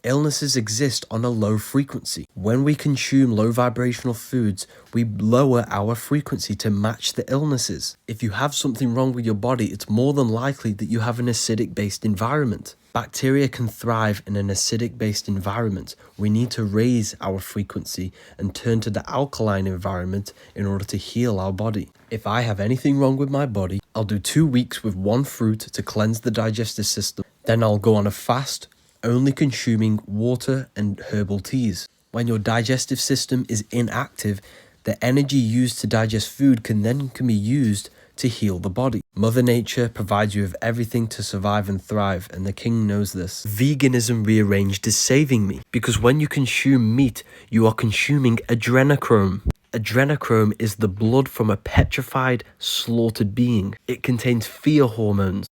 Illnesses exist on a low frequency. When we consume low vibrational foods, we lower our frequency to match the illnesses. If you have something wrong with your body, it's more than likely that you have an acidic-based environment. Bacteria can thrive in an acidic-based environment. We need to raise our frequency and turn to the alkaline environment in order to heal our body. If I have anything wrong with my body, I'll do 2 weeks with one fruit to cleanse the digestive system. Then I'll go on a fast, only consuming water and herbal teas. When your digestive system is inactive, the energy used to digest food can be used to heal the body. Mother Nature provides you with everything to survive and thrive, and the king knows this. Veganism Rearranged is saving me, because when you consume meat, you are consuming adrenochrome. Adrenochrome is the blood from a petrified, slaughtered being. It contains fear hormones.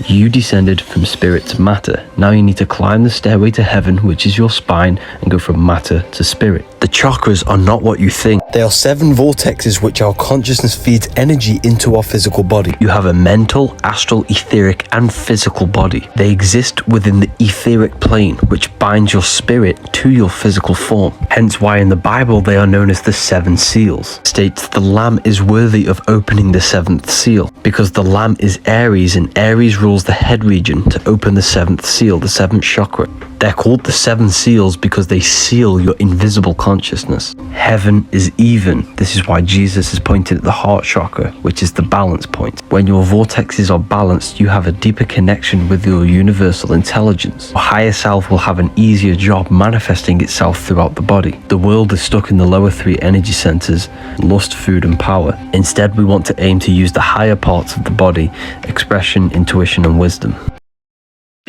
You descended from spirit to matter. Now you need to climb the stairway to heaven, which is your spine, and go from matter to spirit. The chakras are not what you think. They are 7 vortexes which our consciousness feeds energy into our physical body. You have a mental, astral, etheric, and physical body. They exist within the etheric plane, which binds your spirit to your physical form. Hence why in the Bible they are known as the 7 seals. It states the lamb is worthy of opening the 7th seal, because the lamb is Aries, and Aries rules the head region to open the 7th seal, the 7th chakra. They're called the 7 seals because they seal your invisible consciousness. Heaven is even. This is why Jesus is pointed at the heart chakra, which is the balance point. When your vortexes are balanced, you have a deeper connection with your universal intelligence. Your higher self will have an easier job manifesting itself throughout the body. The world is stuck in the lower 3 energy centers: lust, food, and power. Instead, we want to aim to use the higher parts of the body: expression, intuition, and wisdom.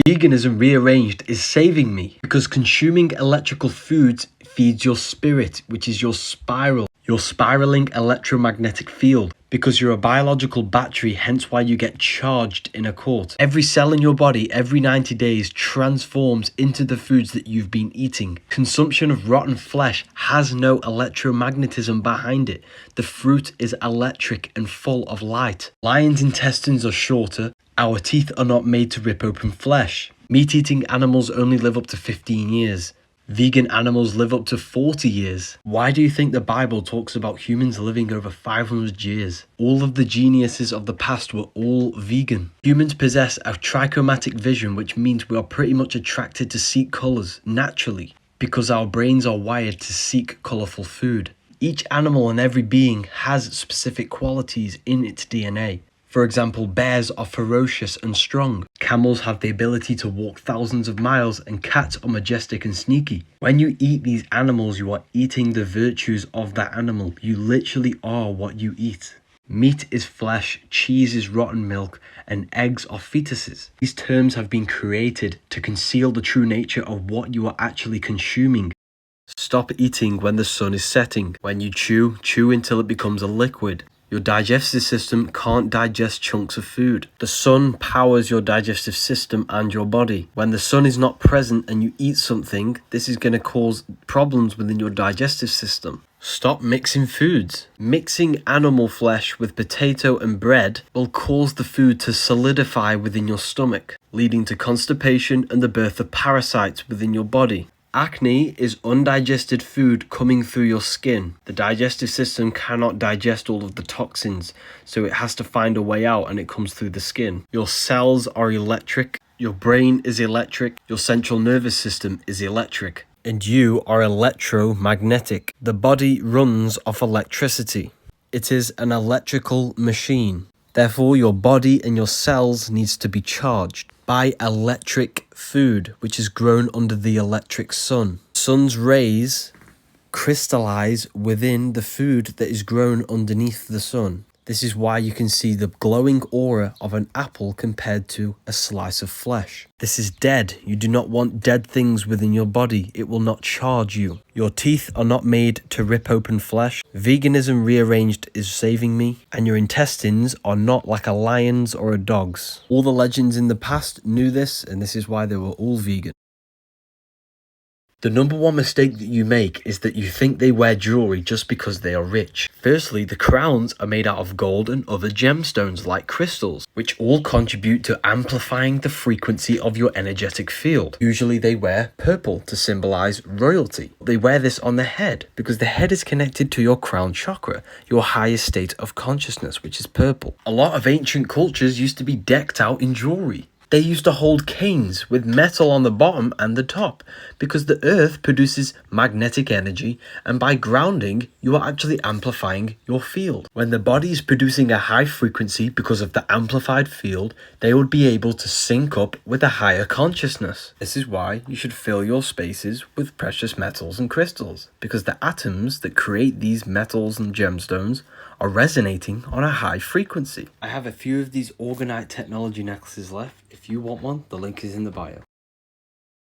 Veganism Rearranged is saving me, because consuming electrical foods feeds your spirit, which is your spiral, your spiraling electromagnetic field, because you're a biological battery, hence why you get charged in a court. Every cell in your body, every 90 days, transforms into the foods that you've been eating. Consumption of rotten flesh has no electromagnetism behind it. The fruit is electric and full of light. Lions' intestines are shorter. Our teeth are not made to rip open flesh. Meat-eating animals only live up to 15 years. Vegan animals live up to 40 years. Why do you think the Bible talks about humans living over 500 years? All of the geniuses of the past were all vegan. Humans possess a trichromatic vision, which means we are pretty much attracted to seek colours naturally, because our brains are wired to seek colourful food. Each animal and every being has specific qualities in its DNA. For example, bears are ferocious and strong. Camels have the ability to walk thousands of miles, and cats are majestic and sneaky. When you eat these animals, you are eating the virtues of that animal. You literally are what you eat. Meat is flesh, cheese is rotten milk, and eggs are fetuses. These terms have been created to conceal the true nature of what you are actually consuming. Stop eating when the sun is setting. When you chew, chew until it becomes a liquid. Your digestive system can't digest chunks of food. The sun powers your digestive system and your body. When the sun is not present and you eat something, this is going to cause problems within your digestive system. Stop mixing foods. Mixing animal flesh with potato and bread will cause the food to solidify within your stomach, leading to constipation and the birth of parasites within your body. Acne is undigested food coming through your skin. The digestive system cannot digest all of the toxins, so it has to find a way out, and it comes through the skin. Your cells are electric, your brain is electric, your central nervous system is electric, and you are electromagnetic. The body runs off electricity. It is an electrical machine. Therefore, your body and your cells needs to be charged by electric food, which is grown under the electric sun. Sun's rays crystallize within the food that is grown underneath the sun. This is why you can see the glowing aura of an apple compared to a slice of flesh. This is dead. You do not want dead things within your body. It will not charge you. Your teeth are not made to rip open flesh. Veganism Rearranged is saving me. And your intestines are not like a lion's or a dog's. All the legends in the past knew this, and this is why they were all vegan. The number one mistake that you make is that you think they wear jewelry just because they are rich. Firstly, the crowns are made out of gold and other gemstones like crystals, which all contribute to amplifying the frequency of your energetic field. Usually they wear purple to symbolize royalty. They wear this on the head because the head is connected to your crown chakra, your highest state of consciousness, which is purple. A lot of ancient cultures used to be decked out in jewelry. They used to hold canes with metal on the bottom and the top because the earth produces magnetic energy, and by grounding, you are actually amplifying your field. When the body is producing a high frequency because of the amplified field, they would be able to sync up with a higher consciousness. This is why you should fill your spaces with precious metals and crystals, because the atoms that create these metals and gemstones are resonating on a high frequency. I have a few of these Orgonite technology necklaces left. If you want one, the link is in the bio.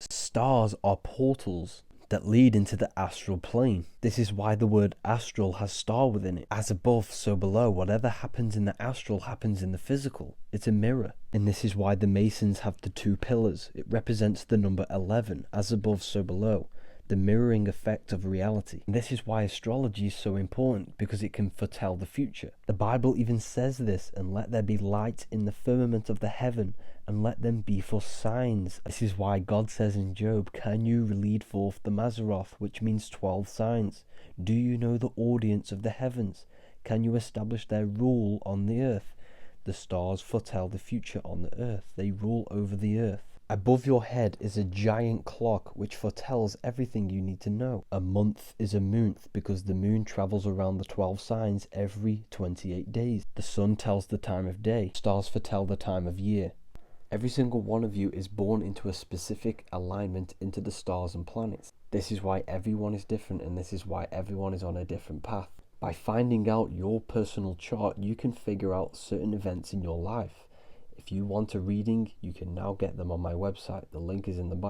Stars are portals that lead into the astral plane. This is why the word astral has star within it. As above, so below. Whatever happens in the astral happens in the physical. It's a mirror. And this is why the Masons have the 2 pillars. It represents the number 11, as above, so below. The mirroring effect of reality. And this is why astrology is so important, because it can foretell the future. The Bible even says this, and let there be light in the firmament of the heaven, and let them be for signs. This is why God says in Job, can you lead forth the Mazzaroth, which means 12 signs? Do you know the audience of the heavens? Can you establish their rule on the earth? The stars foretell the future on the earth. They rule over the earth. Above your head is a giant clock which foretells everything you need to know. A month is a moonth because the moon travels around the 12 signs every 28 days. The sun tells the time of day. Stars foretell the time of year. Every single one of you is born into a specific alignment into the stars and planets. This is why everyone is different, and this is why everyone is on a different path. By finding out your personal chart, you can figure out certain events in your life. If you want a reading, you can now get them on my website. The link is in the bio.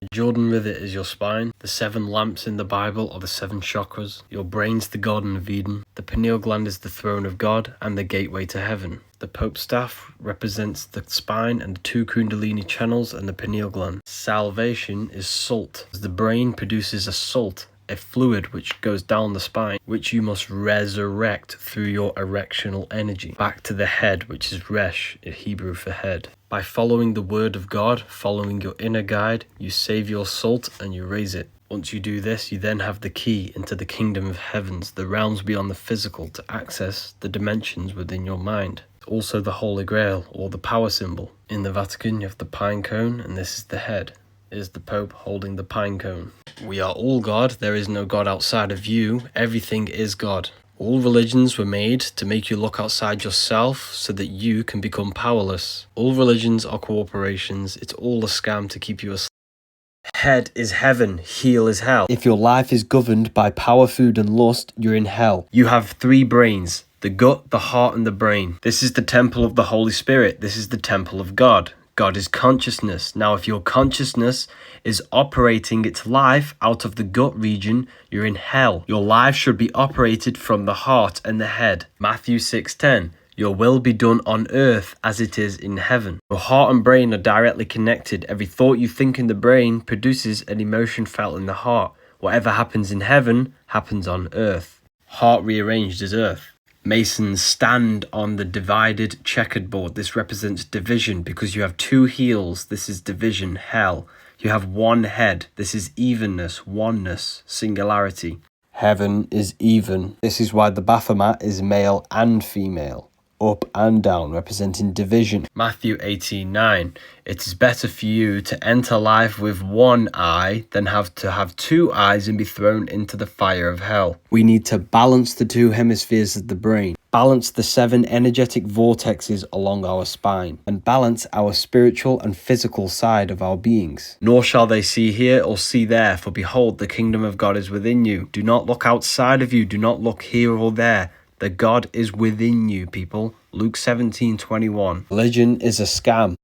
The Jordan River is your spine. The 7 lamps in the Bible are the 7 chakras. Your brain's the Garden of Eden. The pineal gland is the throne of God and the gateway to heaven. The Pope's staff represents the spine and the 2 Kundalini channels and the pineal gland. Salvation is salt. The brain produces a salt, a fluid which goes down the spine, which you must resurrect through your erectional energy back to the head, which is Resh, in Hebrew for head. By following the word of God, following your inner guide, you save your salt and you raise it. Once you do this, you then have the key into the kingdom of heavens, the realms beyond the physical, to access the dimensions within your mind. Also the Holy Grail, or the power symbol. In the Vatican, you have the pine cone, and this is the head. Is the Pope holding the pine cone. We are all God. There is no God outside of you. Everything is God. All religions were made to make you look outside yourself so that you can become powerless. All religions are corporations. It's all a scam to keep you asleep. Head is heaven, heel is hell. If your life is governed by power, food, and lust, you're in hell. You have 3 brains: the gut, the heart, and the brain. This is the temple of the Holy Spirit. This is the temple of God. God is consciousness. Now, if your consciousness is operating its life out of the gut region, you're in hell. Your life should be operated from the heart and the head. Matthew 6:10. Your will be done on earth as it is in heaven. Your heart and brain are directly connected. Every thought you think in the brain produces an emotion felt in the heart. Whatever happens in heaven happens on earth. Heart rearranged is earth. Masons stand on the divided checkered board. This represents division because you have 2 heels. This is division, hell. You have 1 head. This is evenness, oneness, singularity. Heaven is even. This is why the Baphomet is male and female. Up and down, representing division. Matthew 18:9. It is better for you to enter life with 1 eye than have to have 2 eyes and be thrown into the fire of hell. We need to balance the 2 hemispheres of the brain, balance the 7 energetic vortexes along our spine, and balance our spiritual and physical side of our beings. Nor shall they see here or see there, for behold, the kingdom of God is within you. Do not look outside of you, do not look here or there. The God is within you, people. Luke 17:21. Religion is a scam.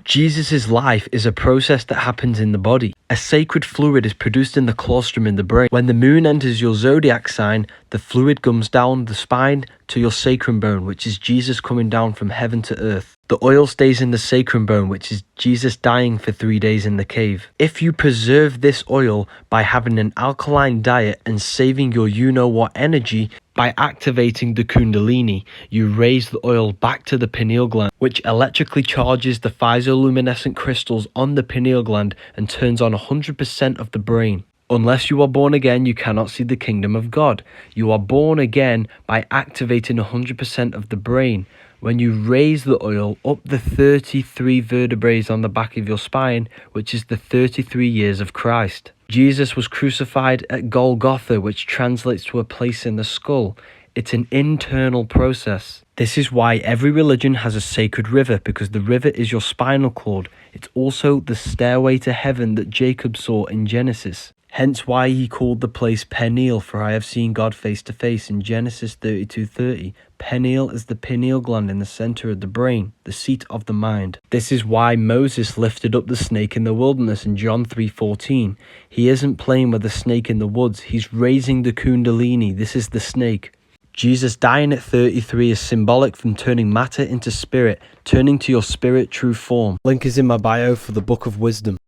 Jesus' life is a process that happens in the body. A sacred fluid is produced in the colostrum in the brain. When the moon enters your zodiac sign, the fluid comes down the spine to your sacrum bone, which is Jesus coming down from heaven to earth. The oil stays in the sacrum bone, which is Jesus dying for 3 days in the cave. If you preserve this oil by having an alkaline diet and saving your you-know-what energy, by activating the Kundalini, you raise the oil back to the pineal gland, which electrically charges the phytoluminescent crystals on the pineal gland and turns on 100% of the brain. Unless you are born again, you cannot see the kingdom of God. You are born again by activating 100% of the brain. When you raise the oil up the 33 vertebrae on the back of your spine, which is the 33 years of Christ. Jesus was crucified at Golgotha, which translates to a place in the skull. It's an internal process. This is why every religion has a sacred river, because the river is your spinal cord. It's also the stairway to heaven that Jacob saw in Genesis. Hence why he called the place Peniel, for I have seen God face to face in Genesis 32:30. Peniel is the pineal gland in the center of the brain, the seat of the mind. This is why Moses lifted up the snake in the wilderness in John 3:14. He isn't playing with the snake in the woods, he's raising the Kundalini. This is the snake. Jesus dying at 33 is symbolic from turning matter into spirit, turning to your spirit true form. Link is in my bio for the Book of Wisdom.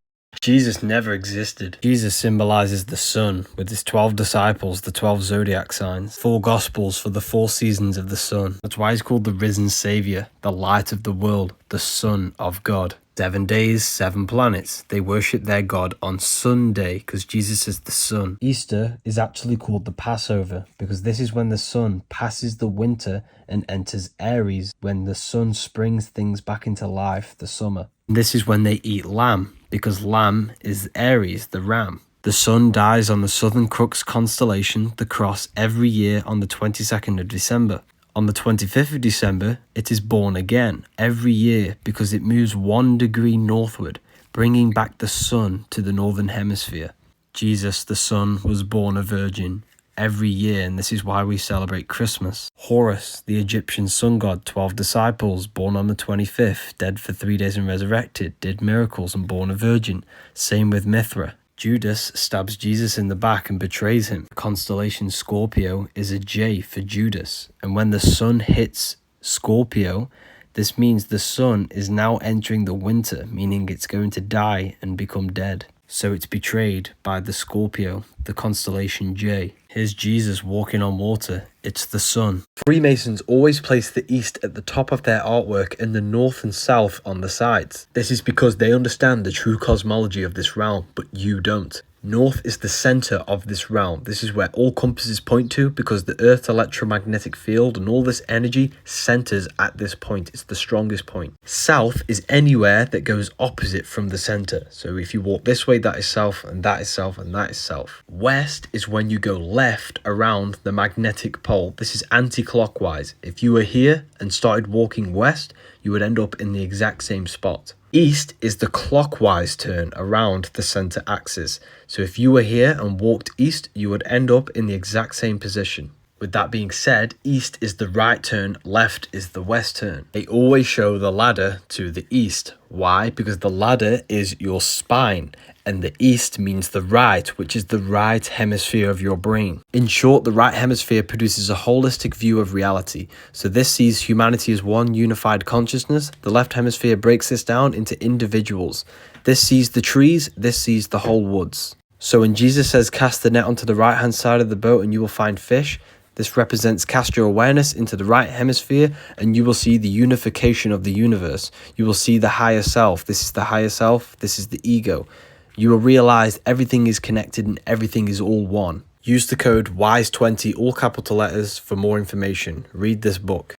Jesus never existed. Jesus symbolizes the sun, with his 12 disciples, the 12 zodiac signs, 4 gospels for the 4 seasons of the sun. That's why he's called the risen savior, the light of the world, the Son of God. 7 days, 7 planets. They worship their God on Sunday because Jesus is the sun. Easter is actually called the Passover because this is when the sun passes the winter and enters Aries, when the sun springs things back into life, the summer. This is when they eat lamb, because lamb is Aries, the ram. The sun dies on the Southern Crux constellation, the cross, every year on the 22nd of December. On the 25th of December, it is born again, every year, because it moves 1 degree northward, bringing back the sun to the northern hemisphere. Jesus, the Son, was born a virgin every year, and this is why we celebrate Christmas. Horus, the Egyptian sun god, 12 disciples, born on the 25th, dead for 3 days and resurrected, did miracles and born a virgin. Same with Mithra. Judas stabs Jesus in the back and betrays him. The constellation Scorpio is a J for Judas, and when the sun hits Scorpio, this means the sun is now entering the winter, meaning it's going to die and become dead. So it's betrayed by the Scorpio, the constellation J. Here's Jesus walking on water. It's the sun. Freemasons always place the east at the top of their artwork and the north and south on the sides. This is because they understand the true cosmology of this realm, but you don't. North is the center of this realm. This is where all compasses point to, because the Earth's electromagnetic field and all this energy centers at this point. It's the strongest point. South is anywhere that goes opposite from the center. So if you walk this way, that is south, and that is south, and that is south. West is when you go left around the magnetic pole. This is anti-clockwise. If you were here and started walking west, you would end up in the exact same spot. East is the clockwise turn around the center axis. So if you were here and walked east, you would end up in the exact same position. With that being said, east is the right turn, left is the west turn. They always show the ladder to the east. Why? Because the ladder is your spine, and the east means the right, which is the right hemisphere of your brain. In short, the right hemisphere produces a holistic view of reality. So this sees humanity as one unified consciousness. The left hemisphere breaks this down into individuals. This sees the trees, this sees the whole woods. So when Jesus says, cast the net onto the right hand side of the boat and you will find fish, this represents cast your awareness into the right hemisphere and you will see the unification of the universe. You will see the higher self. This is the higher self. This is the ego. You will realize everything is connected and everything is all one. Use the code WISE20, all capital letters, for more information. Read this book.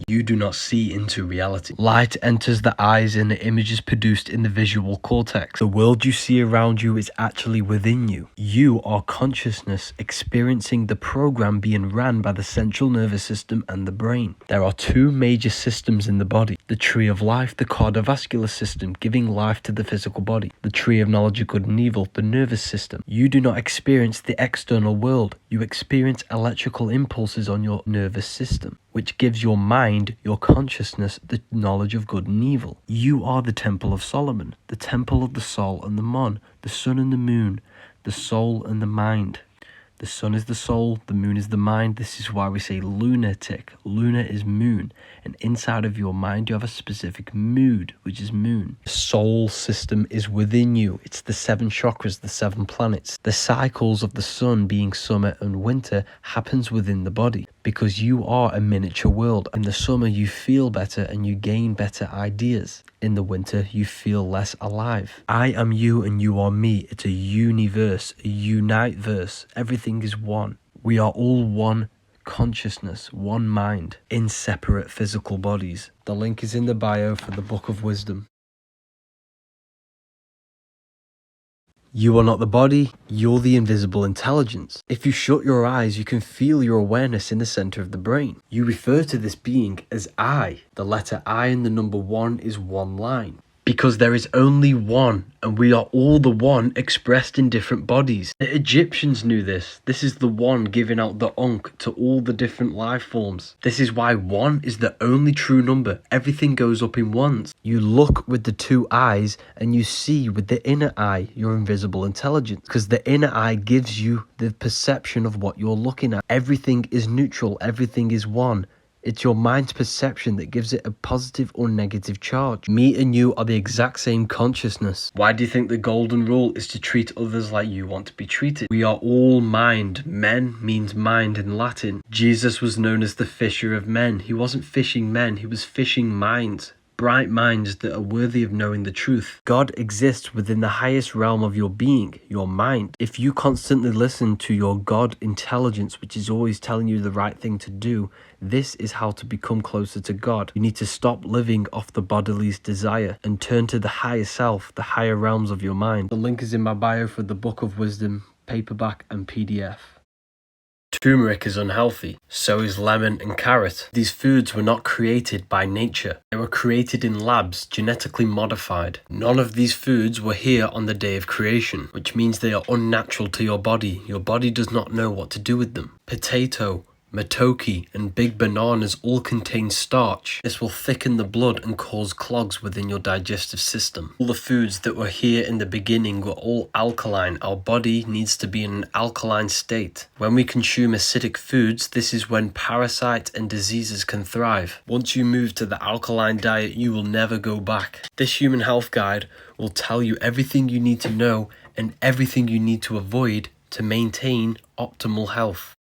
You do not see into reality. Light enters the eyes and the image is produced in the visual cortex. The world you see around you is actually within you. You are consciousness experiencing the program being ran by the central nervous system and the brain. There are 2 major systems in the body. The tree of life, the cardiovascular system, giving life to the physical body. The tree of knowledge of good and evil, the nervous system. You do not experience the external world. You experience electrical impulses on your nervous system, which gives your mind, your consciousness, the knowledge of good and evil. You are the Temple of Solomon, the temple of the Sol and the Mon, the sun and the moon, the soul and the mind. The sun is the soul, the moon is the mind. This is why we say lunatic. Luna is moon. And inside of your mind, you have a specific mood, which is moon. The soul system is within you. It's the 7 chakras, the 7 planets. The cycles of the sun being summer and winter happens within the body because you are a miniature world. In the summer, you feel better and you gain better ideas. In the winter, you feel less alive. I am you and you are me. It's a universe, a unite verse. Everything is one. We are all one consciousness, one mind, in separate physical bodies. The link is in the bio for the Book of Wisdom. You are not the body, you're the invisible intelligence. If you shut your eyes, you can feel your awareness in the center of the brain. You refer to this being as I. The letter I and the number 1 is one line. Because there is only one, and we are all the one expressed in different bodies. The Egyptians knew this. This is the one giving out the Ankh to all the different life forms. This is why 1 is the only true number. Everything goes up in ones. You look with the 2 eyes, and you see with the inner eye your invisible intelligence. Because the inner eye gives you the perception of what you're looking at. Everything is neutral. Everything is one. It's your mind's perception that gives it a positive or negative charge. Me and you are the exact same consciousness. Why do you think the golden rule is to treat others like you want to be treated? We are all mind. Men means mind in Latin. Jesus was known as the fisher of men. He wasn't fishing men, he was fishing minds. Bright minds that are worthy of knowing the truth. God exists within the highest realm of your being, your mind. If you constantly listen to your God intelligence, which is always telling you the right thing to do, this is how to become closer to God. You need to stop living off the body's desire and turn to the higher self, the higher realms of your mind. The link is in my bio for the Book of Wisdom, paperback and PDF. Turmeric is unhealthy, so is lemon and carrot. These foods were not created by nature. They were created in labs, genetically modified. None of these foods were here on the day of creation, which means they are unnatural to your body. Your body does not know what to do with them. Potato, Matoki and big bananas all contain starch. This will thicken the blood and cause clogs within your digestive system. All the foods that were here in the beginning were all alkaline. Our body needs to be in an alkaline state. When we consume acidic foods, this is when parasites and diseases can thrive. Once you move to the alkaline diet, you will never go back. This human health guide will tell you everything you need to know and everything you need to avoid to maintain optimal health.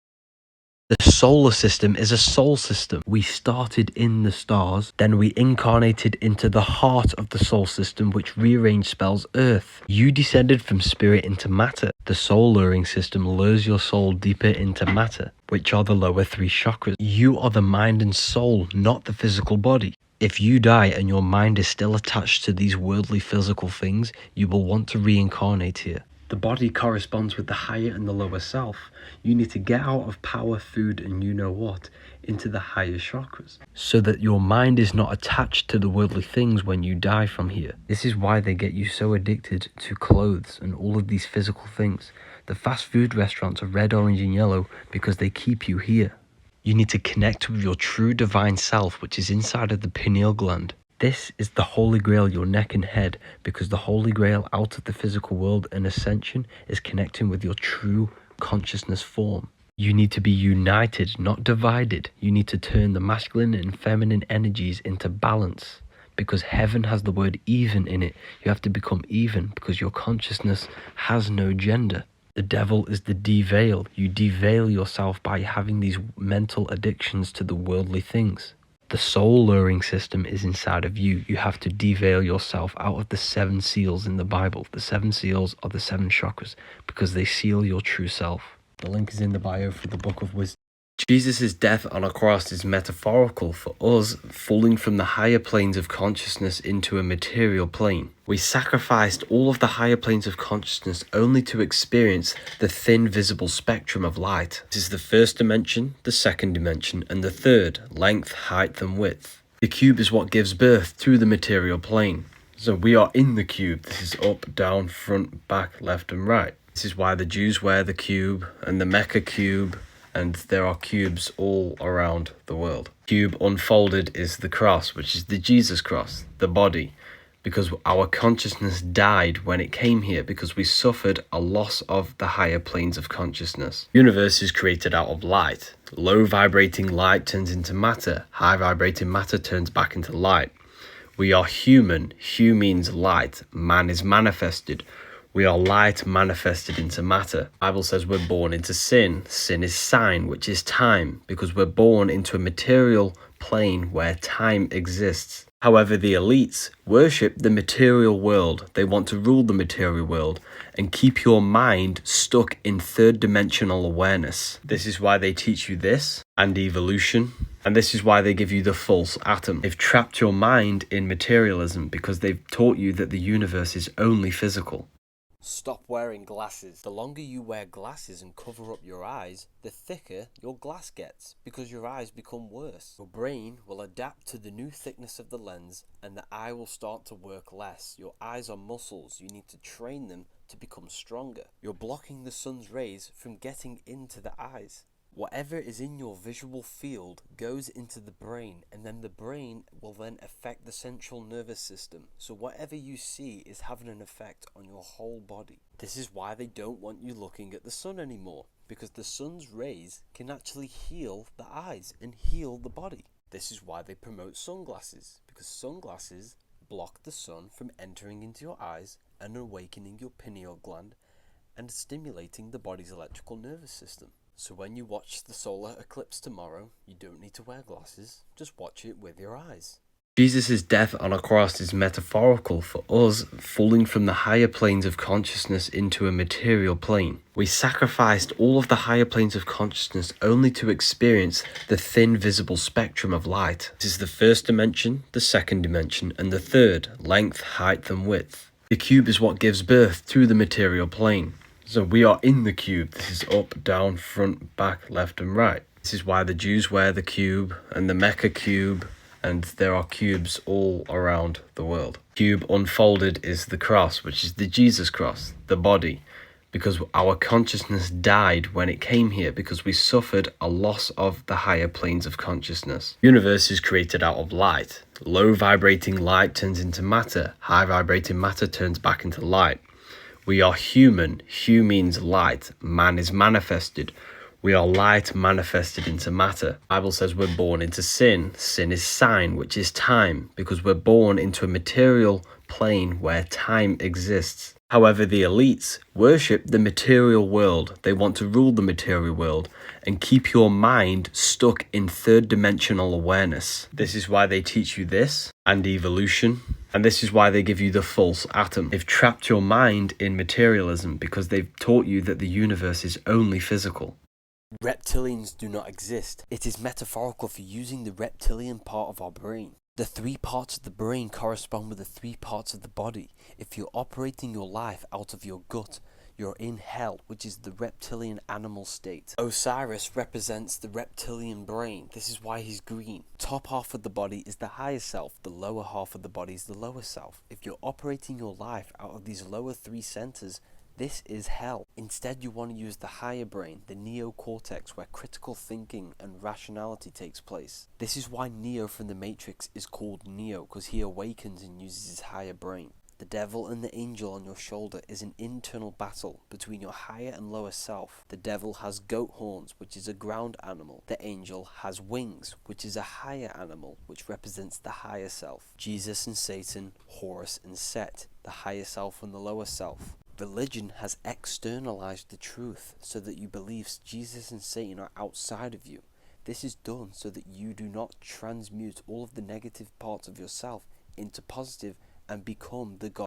The solar system is a soul system. We started in the stars, then we incarnated into the heart of the soul system, which rearranged spells Earth. You descended from spirit into matter. The soul luring system lures your soul deeper into matter, which are the lower 3 chakras. You are the mind and soul, not the physical body. If you die and your mind is still attached to these worldly physical things, you will want to reincarnate here. The body corresponds with the higher and the lower self. You need to get out of power, food, and you know what, into the higher chakras, so that your mind is not attached to the worldly things when you die from here. This is why they get you so addicted to clothes and all of these physical things. The fast food restaurants are red, orange, and yellow because they keep you here. You need to connect with your true divine self, which is inside of the pineal gland. This is the Holy Grail, your neck and head, because the Holy Grail out of the physical world and ascension is connecting with your true consciousness form. You need to be united, not divided. You need to turn the masculine and feminine energies into balance, because heaven has the word even in it. You have to become even because your consciousness has no gender. The devil is the deveil. You deveil yourself by having these mental addictions to the worldly things. The soul luring system is inside of you. You have to deveil yourself out of the 7 seals in the Bible. The 7 seals are the 7 chakras because they seal your true self. The link is in the bio for the Book of Wisdom. Jesus' death on a cross is metaphorical for us falling from the higher planes of consciousness into a material plane. We sacrificed all of the higher planes of consciousness only to experience the thin visible spectrum of light. This is the first dimension, the second dimension, and the third, length, height, and width. The cube is what gives birth to the material plane. So we are in the cube. This is up, down, front, back, left, and right. This is why the Jews wear the cube and the Mecca cube, and there are cubes all around the world. Cube unfolded is the cross, which is the Jesus cross, the body, because our consciousness died when it came here, because we suffered a loss of the higher planes of consciousness. Universe is created out of light. Low vibrating light turns into matter. High vibrating matter turns back into light. We are human. Hu means light. Man is manifested. We are light manifested into matter. The Bible says we're born into sin. Sin is sign, which is time, because we're born into a material plane where time exists. However, the elites worship the material world. They want to rule the material world and keep your mind stuck in third dimensional awareness. This is why they teach you this and evolution. And this is why they give you the false atom. They've trapped your mind in materialism because they've taught you that the universe is only physical. Stop wearing glasses. The longer you wear glasses and cover up your eyes, the thicker your glass gets, because your eyes become worse. Your brain will adapt to the new thickness of the lens, and the eye will start to work less. Your eyes are muscles. You need to train them to become stronger. You're blocking the sun's rays from getting into the eyes. Whatever is in your visual field goes into the brain, and then the brain will then affect the central nervous system. So whatever you see is having an effect on your whole body. This is why they don't want you looking at the sun anymore, because the sun's rays can actually heal the eyes and heal the body. This is why they promote sunglasses, because sunglasses block the sun from entering into your eyes and awakening your pineal gland and stimulating the body's electrical nervous system. So when you watch the solar eclipse tomorrow, you don't need to wear glasses, just watch it with your eyes. Jesus' death on a cross is metaphorical for us falling from the higher planes of consciousness into a material plane. We sacrificed all of the higher planes of consciousness only to experience the thin visible spectrum of light. This is the first dimension, the second dimension, and the third, length, height, and width. The cube is what gives birth to the material plane. So we are in the cube. This is up, down, front, back, left, and right. This is why the Jews wear the cube and the Mecca cube, and there are cubes all around the world. Cube unfolded is the cross, which is the Jesus cross, the body, because our consciousness died when it came here, because we suffered a loss of the higher planes of consciousness. Universe is created out of light. Low vibrating light turns into matter. High vibrating matter turns back into light. We are human. Hu means light. Man is manifested. We are light manifested into matter. The Bible says we're born into sin. Sin is sign, which is time, because we're born into a material plane where time exists. However, the elites worship the material world. They want to rule the material world and keep your mind stuck in third dimensional awareness. This is why they teach you this and evolution. And this is why they give you the false atom. They've trapped your mind in materialism because they've taught you that the universe is only physical. Reptilians do not exist. It is metaphorical for using the reptilian part of our brain. The 3 parts of the brain correspond with the 3 parts of the body. If you're operating your life out of your gut, you're in hell, which is the reptilian animal state. Osiris represents the reptilian brain. This is why he's green. Top half of the body is the higher self. The lower half of the body is the lower self. If you're operating your life out of these lower 3 centers, this is hell. Instead, you want to use the higher brain, the neocortex, where critical thinking and rationality takes place. This is why Neo from the Matrix is called Neo, because he awakens and uses his higher brain. The devil and the angel on your shoulder is an internal battle between your higher and lower self. The devil has goat horns, which is a ground animal. The angel has wings, which is a higher animal, which represents the higher self. Jesus and Satan, Horus and Set, the higher self and the lower self. Religion has externalized the truth so that you believe Jesus and Satan are outside of you. This is done so that you do not transmute all of the negative parts of yourself into positive and become the God.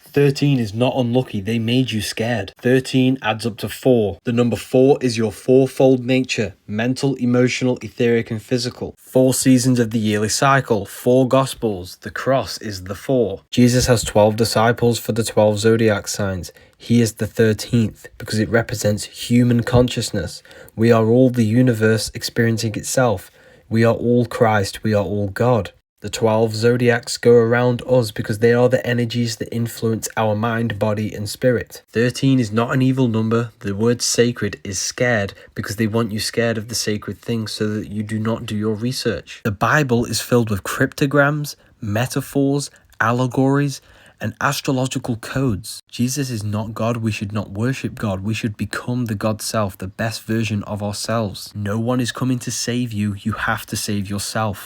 13 is not unlucky. They made you scared. 13 adds up to 4. The number 4 is your fourfold nature: mental, emotional, etheric, and physical. 4 seasons of the yearly cycle. 4 gospels. The cross is the 4. Jesus has 12 disciples for the 12 zodiac signs. He is the 13th because it represents human consciousness. We are all the universe experiencing itself. We are all Christ. We are all God. The 12 zodiacs go around us because they are the energies that influence our mind, body, and spirit. 13 is not an evil number. The word sacred is scared because they want you scared of the sacred things so that you do not do your research. The Bible is filled with cryptograms, metaphors, allegories, and astrological codes. Jesus is not God. We should not worship God. We should become the God self, the best version of ourselves. No one is coming to save you. You have to save yourself.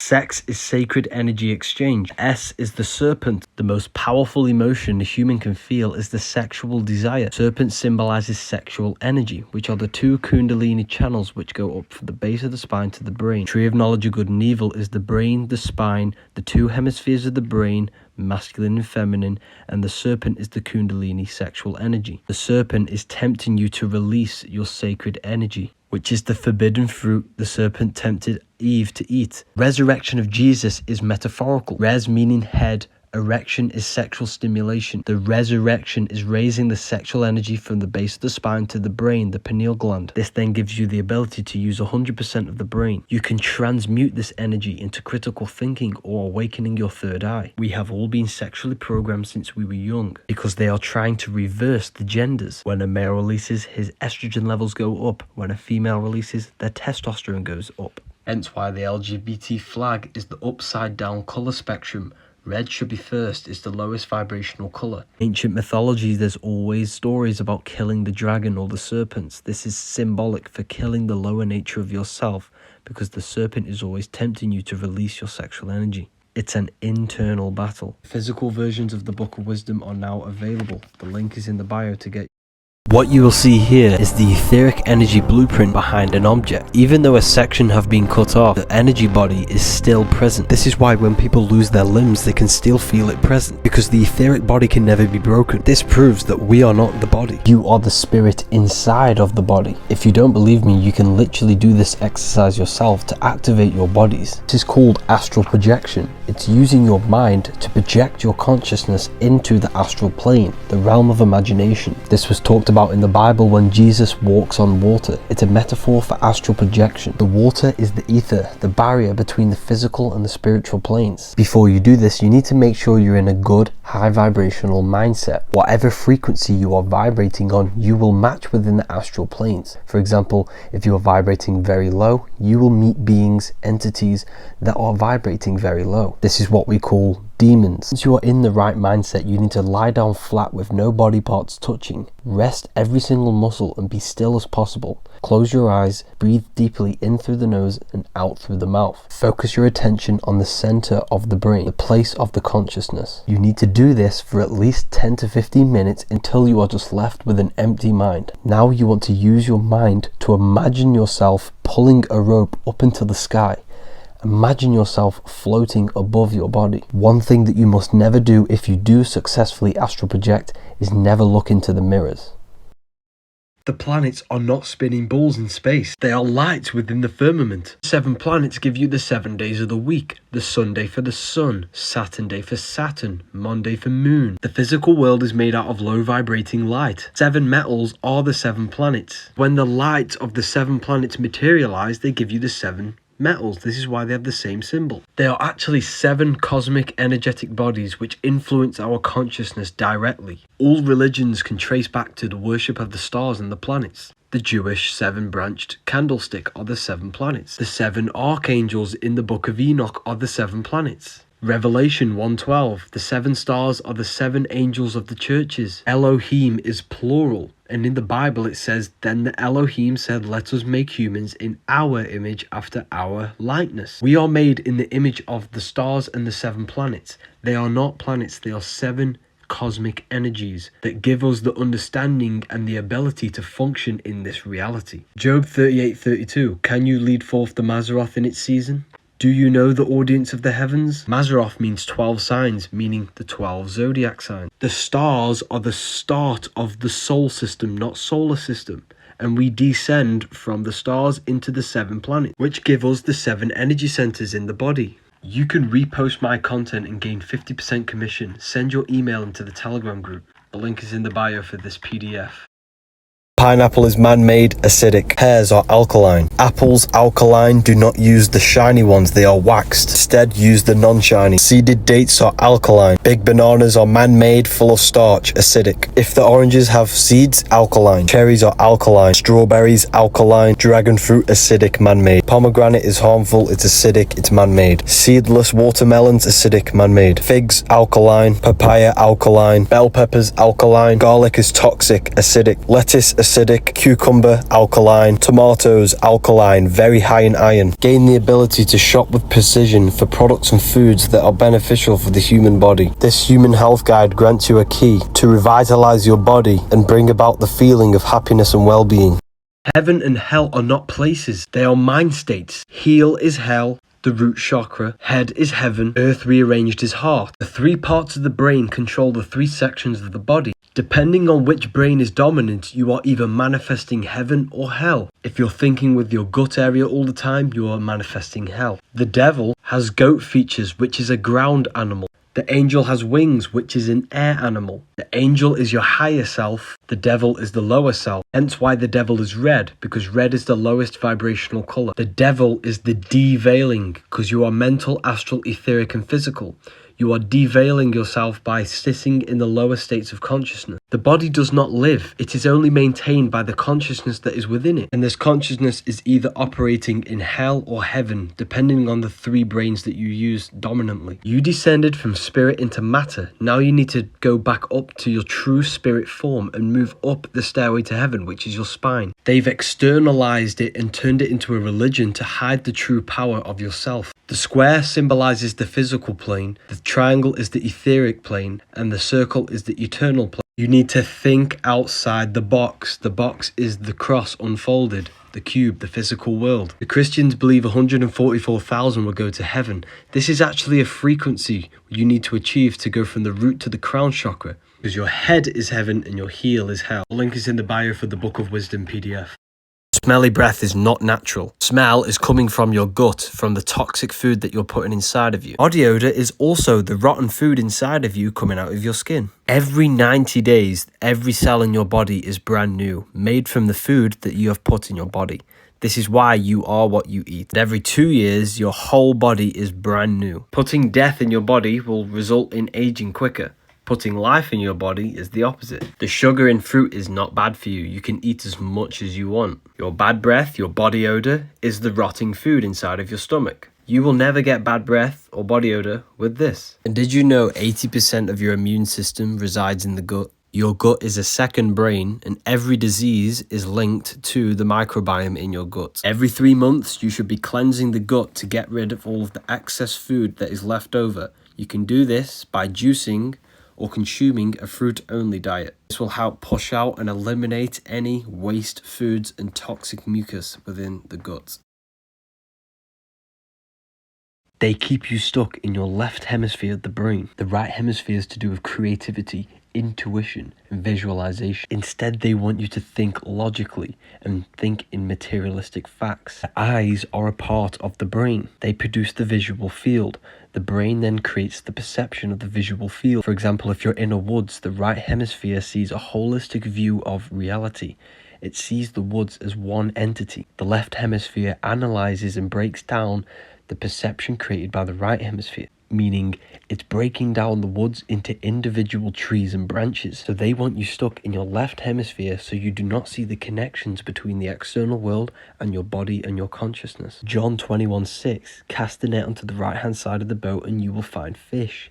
Sex is sacred energy exchange. S is the serpent. The most powerful emotion a human can feel is the sexual desire. Serpent symbolizes sexual energy, which are the two kundalini channels which go up from the base of the spine to the brain. Tree of knowledge of good and evil is the brain, the spine, the two hemispheres of the brain, masculine and feminine, and the serpent is the kundalini sexual energy. The serpent is tempting you to release your sacred energy, which is the forbidden fruit the serpent tempted Eve to eat. Resurrection of Jesus is metaphorical. Res meaning head, erection is sexual stimulation. The resurrection is raising the sexual energy from the base of the spine to the brain, the pineal gland. This then gives you the ability to use 100% of the brain. You can transmute this energy into critical thinking or awakening your third eye. We have all been sexually programmed since we were young because they are trying to reverse the genders. When a male releases, his estrogen levels go up. When a female releases, their testosterone goes up. Hence why the LGBT flag is the upside down colour spectrum. Red should be first, it's the lowest vibrational colour. Ancient mythology, there's always stories about killing the dragon or the serpents. This is symbolic for killing the lower nature of yourself because the serpent is always tempting you to release your sexual energy. It's an internal battle. Physical versions of the Book of Wisdom are now available. The link is in the bio to get. What you will see here is the etheric energy blueprint behind an object. Even though a section have been cut off, the energy body is still present. This is why when people lose their limbs, they can still feel it present, because the etheric body can never be broken. This proves that we are not the body. You are the spirit inside of the body. If you don't believe me, you can literally do this exercise yourself to activate your bodies. This is called astral projection. It's using your mind to project your consciousness into the astral plane, the realm of imagination. This was talked about in the Bible when Jesus walks on water. It's a metaphor for astral projection. The water is the ether, the barrier between the physical and the spiritual planes. Before you do this, you need to make sure you're in a good, high vibrational mindset. Whatever frequency you are vibrating on, you will match within the astral planes. For example, if you are vibrating very low, you will meet beings, entities that are vibrating very low. This is what we call demons. Once you are in the right mindset, you need to lie down flat with no body parts touching. Rest every single muscle and be still as possible. Close your eyes, breathe deeply in through the nose and out through the mouth. Focus your attention on the center of the brain, the place of the consciousness. You need to do this for at least 10 to 15 minutes until you are just left with an empty mind. Now you want to use your mind to imagine yourself pulling a rope up into the sky. Imagine yourself floating above your body. One thing that you must never do if you do successfully astral project is never look into the mirrors. The planets are not spinning balls in space. They are lights within the firmament. 7 planets give you the 7 days of the week. The Sunday for the sun, Saturn day for Saturn, Monday for moon. The physical world is made out of low vibrating light. 7 metals are the 7 planets. When the light of the 7 planets materialize, they give you the 7 metals. This is why they have the same symbol. They are actually 7 cosmic energetic bodies which influence our consciousness directly. All religions can trace back to the worship of the stars and the planets. The Jewish 7-branched candlestick are the 7 planets. The 7 archangels in the Book of Enoch are the 7 planets. Revelation 1:12, the 7 stars are the 7 angels of the churches. Elohim is plural, and in the Bible it says, "Then the Elohim said, let us make humans in our image after our likeness." We are made in the image of the stars and the 7 planets. They are not planets, they are 7 cosmic energies that give us the understanding and the ability to function in this reality. Job 38:32, can you lead forth the Mazzaroth in its season? Do you know the audience of the heavens? Mazzaroth means 12 signs, meaning the 12 zodiac signs. The stars are the start of the solar system, not solar system. And we descend from the stars into the 7 planets, which give us the 7 energy centers in the body. You can repost my content and gain 50% commission. Send your email into the Telegram group. The link is in the bio for this PDF. Pineapple is man-made, acidic. Pears are alkaline. Apples, alkaline, do not use the shiny ones, they are waxed. Instead, use the non-shiny. Seeded dates are alkaline. Big bananas are man-made, full of starch, acidic. If the oranges have seeds, alkaline. Cherries are alkaline. Strawberries, alkaline. Dragon fruit, acidic, man-made. Pomegranate is harmful, it's acidic, it's man-made. Seedless watermelons, acidic, man-made. Figs, alkaline. Papaya, alkaline. Bell peppers, alkaline. Garlic is toxic, acidic. Lettuce, acidic. Cucumber, alkaline. Tomatoes, alkaline, very high in iron. Gain the ability to shop with precision for products and foods that are beneficial for the human body. This human health guide grants you a key to revitalize your body and bring about the feeling of happiness and well-being. Heaven and hell are not places, they are mind states. Heel is hell, the root chakra, head is heaven, earth rearranged is heart. The three parts of the brain control the three sections of the body. Depending on which brain is dominant, you are either manifesting heaven or hell. If you're thinking with your gut area all the time, you are manifesting hell. The devil has goat features, which is a ground animal. The angel has wings, which is an air animal. The angel is your higher self, the devil is the lower self. Hence why the devil is red, because red is the lowest vibrational colour. The devil is the deveiling, because you are mental, astral, etheric and physical. You are deveiling yourself by sitting in the lower states of consciousness. The body does not live. It is only maintained by the consciousness that is within it. And this consciousness is either operating in hell or heaven, depending on the three brains that you use dominantly. You descended from spirit into matter. Now you need to go back up to your true spirit form and move up the stairway to heaven, which is your spine. They've externalized it and turned it into a religion to hide the true power of yourself. The square symbolizes the physical plane, the triangle is the etheric plane, and the circle is the eternal plane. You need to think outside the box. The box is the cross unfolded, the cube, the physical world. The Christians believe 144,000 will go to heaven. This is actually a frequency you need to achieve to go from the root to the crown chakra, because your head is heaven and your heel is hell. The link is in the bio for the Book of Wisdom PDF. Smelly breath is not natural. Smell is coming from your gut, from the toxic food that you're putting inside of you. Body odor is also the rotten food inside of you coming out of your skin. Every 90 days, every cell in your body is brand new, made from the food that you have put in your body. This is why you are what you eat. Every 2 years, your whole body is brand new. Putting death in your body will result in aging quicker. Putting life in your body is the opposite. The sugar in fruit is not bad for you. You can eat as much as you want. Your bad breath, your body odor, is the rotting food inside of your stomach. You will never get bad breath or body odor with this. And did you know 80% of your immune system resides in the gut? Your gut is a second brain, and every disease is linked to the microbiome in your gut. Every 3 months, you should be cleansing the gut to get rid of all of the excess food that is left over. You can do this by juicing or consuming a fruit-only diet. This will help push out and eliminate any waste foods and toxic mucus within the gut. They keep you stuck in your left hemisphere of the brain. The right hemisphere is to do with creativity, intuition, and visualization. Instead, they want you to think logically and think in materialistic facts. The eyes are a part of the brain. They produce the visual field. The brain then creates the perception of the visual field. For example, if you're in a woods, the right hemisphere sees a holistic view of reality. It sees the woods as one entity. The left hemisphere analyzes and breaks down the perception created by the right hemisphere, meaning it's breaking down the woods into individual trees and branches. So they want you stuck in your left hemisphere so you do not see the connections between the external world and your body and your consciousness. John 21:6, cast the net onto the right hand side of the boat and you will find fish.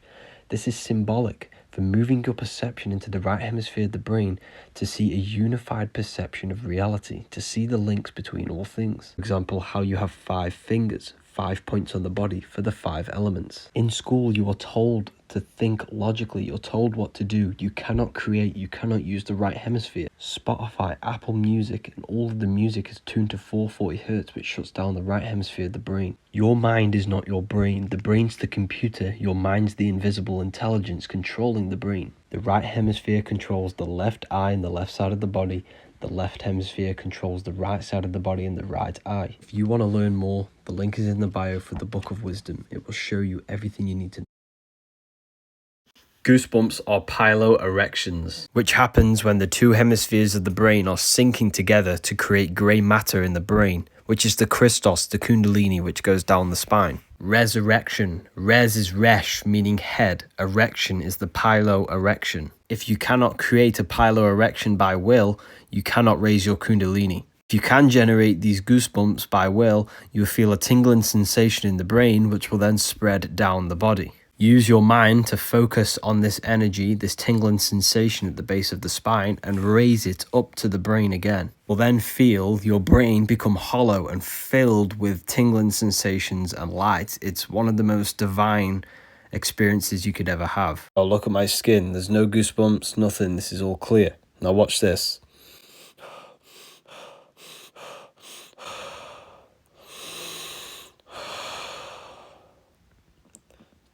This is symbolic for moving your perception into the right hemisphere of the brain to see a unified perception of reality, to see the links between all things. For example, how you have 5 fingers, 5 points on the body for the 5 elements. In school, you are told to think logically. You're told what to do. You cannot create. You cannot use the right hemisphere. Spotify, Apple Music, and all of the music is tuned to 440 hertz, which shuts down the right hemisphere of the brain. Your mind is not your brain. The brain's the computer. Your mind's the invisible intelligence controlling the brain. The right hemisphere controls the left eye and the left side of the body. The left hemisphere controls the right side of the body and the right eye. If you want to learn more, the link is in the bio for the Book of Wisdom. It will show you everything you need to know. Goosebumps are piloerections, which happens when the two hemispheres of the brain are syncing together to create grey matter in the brain, which is the Christos, the Kundalini, which goes down the spine. Resurrection. Res is resh, meaning head. Erection is the piloerection. If you cannot create a piloerection by will, you cannot raise your Kundalini. If you can generate these goosebumps by will, you will feel a tingling sensation in the brain, which will then spread down the body. Use your mind to focus on this energy, this tingling sensation at the base of the spine, and raise it up to the brain again. You'll then feel your brain become hollow and filled with tingling sensations and light. It's one of the most divine experiences you could ever have. Oh, look at my skin. There's no goosebumps, nothing. This is all clear. Now watch this.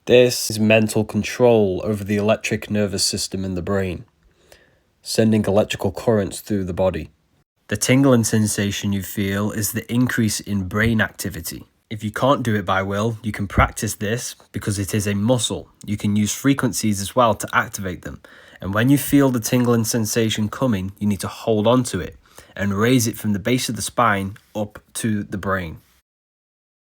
This is mental control over the electric nervous system in the brain, sending electrical currents through the body. The tingling sensation you feel is the increase in brain activity. If you can't do it by will, you can practice this because it is a muscle. You can use frequencies as well to activate them. And when you feel the tingling sensation coming, you need to hold on to it and raise it from the base of the spine up to the brain.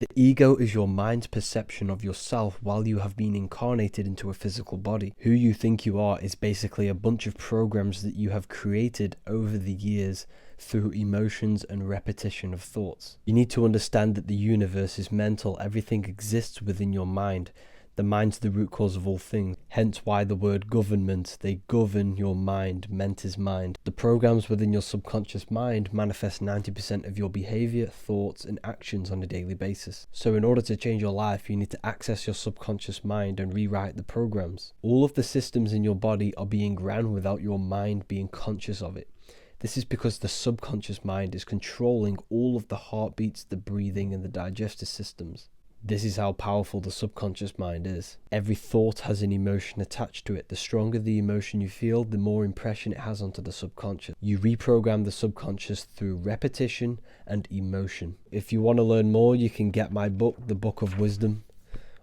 The ego is your mind's perception of yourself while you have been incarnated into a physical body. Who you think you are is basically a bunch of programs that you have created over the years through emotions and repetition of thoughts. You need to understand that the universe is mental. Everything exists within your mind. The mind's the root cause of all things, hence why the word government, they govern your mind, ment is mind. The programs within your subconscious mind manifest 90% of your behavior, thoughts, and actions on a daily basis. So in order to change your life, you need to access your subconscious mind and rewrite the programs. All of the systems in your body are being ran without your mind being conscious of it. This is because the subconscious mind is controlling all of the heartbeats, the breathing, and the digestive systems. This is how powerful the subconscious mind is. Every thought has an emotion attached to it. The stronger the emotion you feel, the more impression it has onto the subconscious. You reprogram the subconscious through repetition and emotion. If you want to learn more, you can get my book, The Book of Wisdom,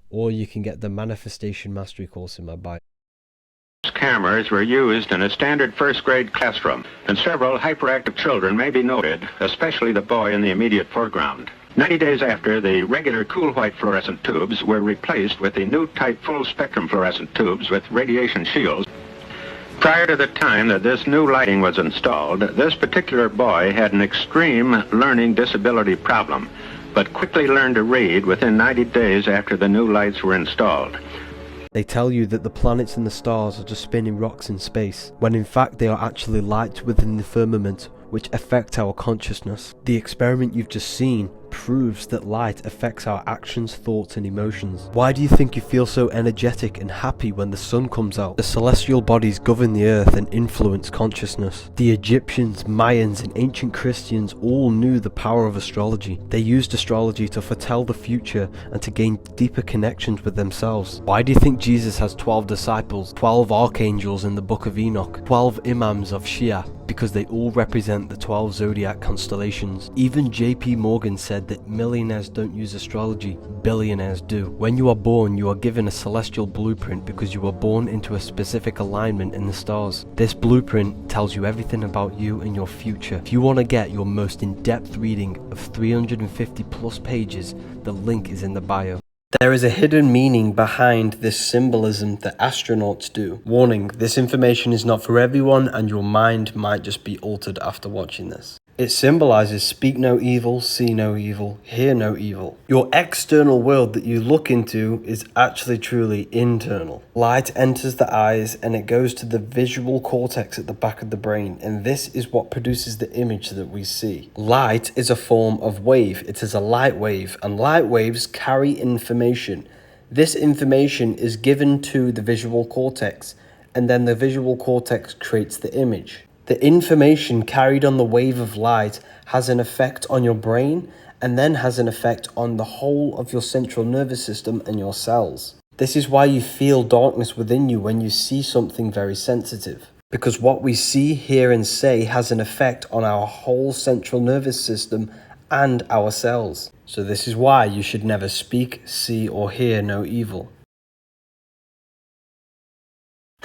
or you can get the Manifestation Mastery course in my bio. Cameras were used in a standard first-grade classroom, and several hyperactive children may be noted, especially the boy in the immediate foreground. 90 days after, the regular cool white fluorescent tubes were replaced with the new type full-spectrum fluorescent tubes with radiation shields. Prior to the time that this new lighting was installed, this particular boy had an extreme learning disability problem, but quickly learned to read within 90 days after the new lights were installed. They tell you that the planets and the stars are just spinning rocks in space, when in fact they are actually lights within the firmament which affect our consciousness. The experiment you've just seen proves that light affects our actions, thoughts, and emotions. Why do you think you feel so energetic and happy when the sun comes out? The celestial bodies govern the earth and influence consciousness. The Egyptians, Mayans, and ancient Christians all knew the power of astrology. They used astrology to foretell the future and to gain deeper connections with themselves. Why do you think Jesus has 12 disciples, 12 archangels in the book of Enoch, 12 imams of Shia? Because they all represent the 12 zodiac constellations. Even JP Morgan said that millionaires don't use astrology, billionaires do. When you are born, you are given a celestial blueprint because you were born into a specific alignment in the stars. This blueprint tells you everything about you and your future. If you want to get your most in-depth reading of 350 plus pages, the link is in the bio. There is a hidden meaning behind this symbolism that astronauts do. Warning, this information is not for everyone and your mind might just be altered after watching this. It symbolizes speak no evil, see no evil, hear no evil. Your external world that you look into is actually truly internal. Light enters the eyes and it goes to the visual cortex at the back of the brain, and this is what produces the image that we see. Light is a form of wave. It is a light wave, and light waves carry information. This information is given to the visual cortex, and then the visual cortex creates the image. The information carried on the wave of light has an effect on your brain and then has an effect on the whole of your central nervous system and your cells. This is why you feel darkness within you when you see something very sensitive. Because what we see, hear, and say has an effect on our whole central nervous system and our cells. So this is why you should never speak, see, or hear no evil.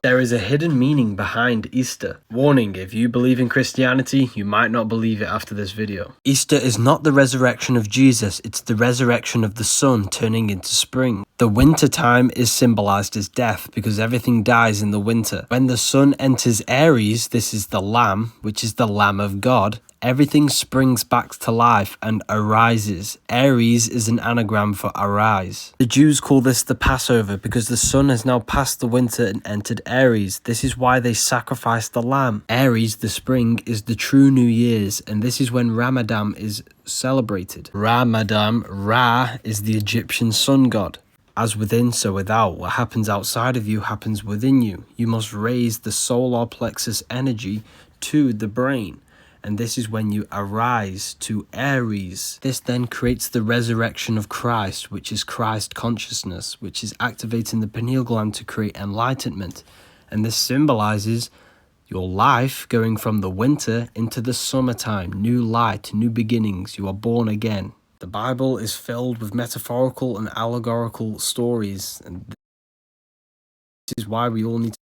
There is a hidden meaning behind Easter. Warning, if you believe in Christianity, you might not believe it after this video. Easter is not the resurrection of Jesus, it's the resurrection of the sun turning into spring. The winter time is symbolized as death because everything dies in the winter. When the sun enters Aries, this is the lamb, which is the Lamb of God, everything springs back to life and arises. Aries is an anagram for arise. The Jews call this the Passover because the sun has now passed the winter and entered Aries. This is why they sacrifice the lamb. Aries, the spring, is the true New Year's, and this is when Ramadan is celebrated. Ramadan, Ra, is the Egyptian sun god. As within, so without. What happens outside of you happens within you. You must raise the solar plexus energy to the brain. And this is when you arise to Aries. This then creates the resurrection of Christ, which is Christ consciousness, which is activating the pineal gland to create enlightenment. And this symbolizes your life going from the winter into the summertime. New light, new beginnings. You are born again. The Bible is filled with metaphorical and allegorical stories, and this is why we all need to.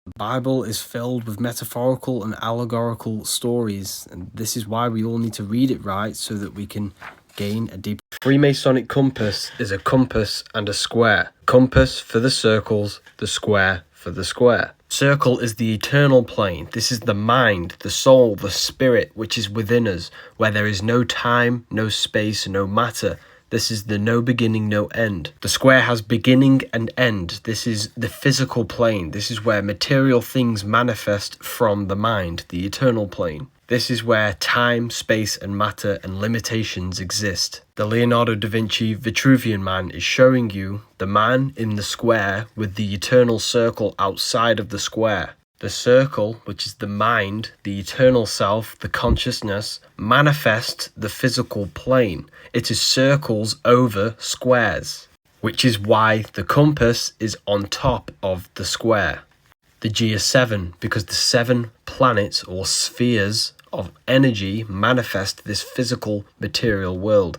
The Bible is filled with metaphorical and allegorical stories, and this is why we all need to read it right so that we can gain a deep. Freemasonic compass is a compass and a square. Compass for the circles, the square for the square. Circle is the eternal plane. This is the mind, the soul, the spirit, which is within us, where there is no time, no space, no matter. This is the no beginning, no end. The square has beginning and end. This is the physical plane. This is where material things manifest from the mind, the eternal plane. This is where time, space, and matter and limitations exist. The Leonardo da Vinci Vitruvian Man is showing you the man in the square with the eternal circle outside of the square. The circle, which is the mind, the eternal self, the consciousness, manifests the physical plane. It is circles over squares, which is why the compass is on top of the square. The G is 7, because the 7 planets or spheres of energy manifest this physical material world.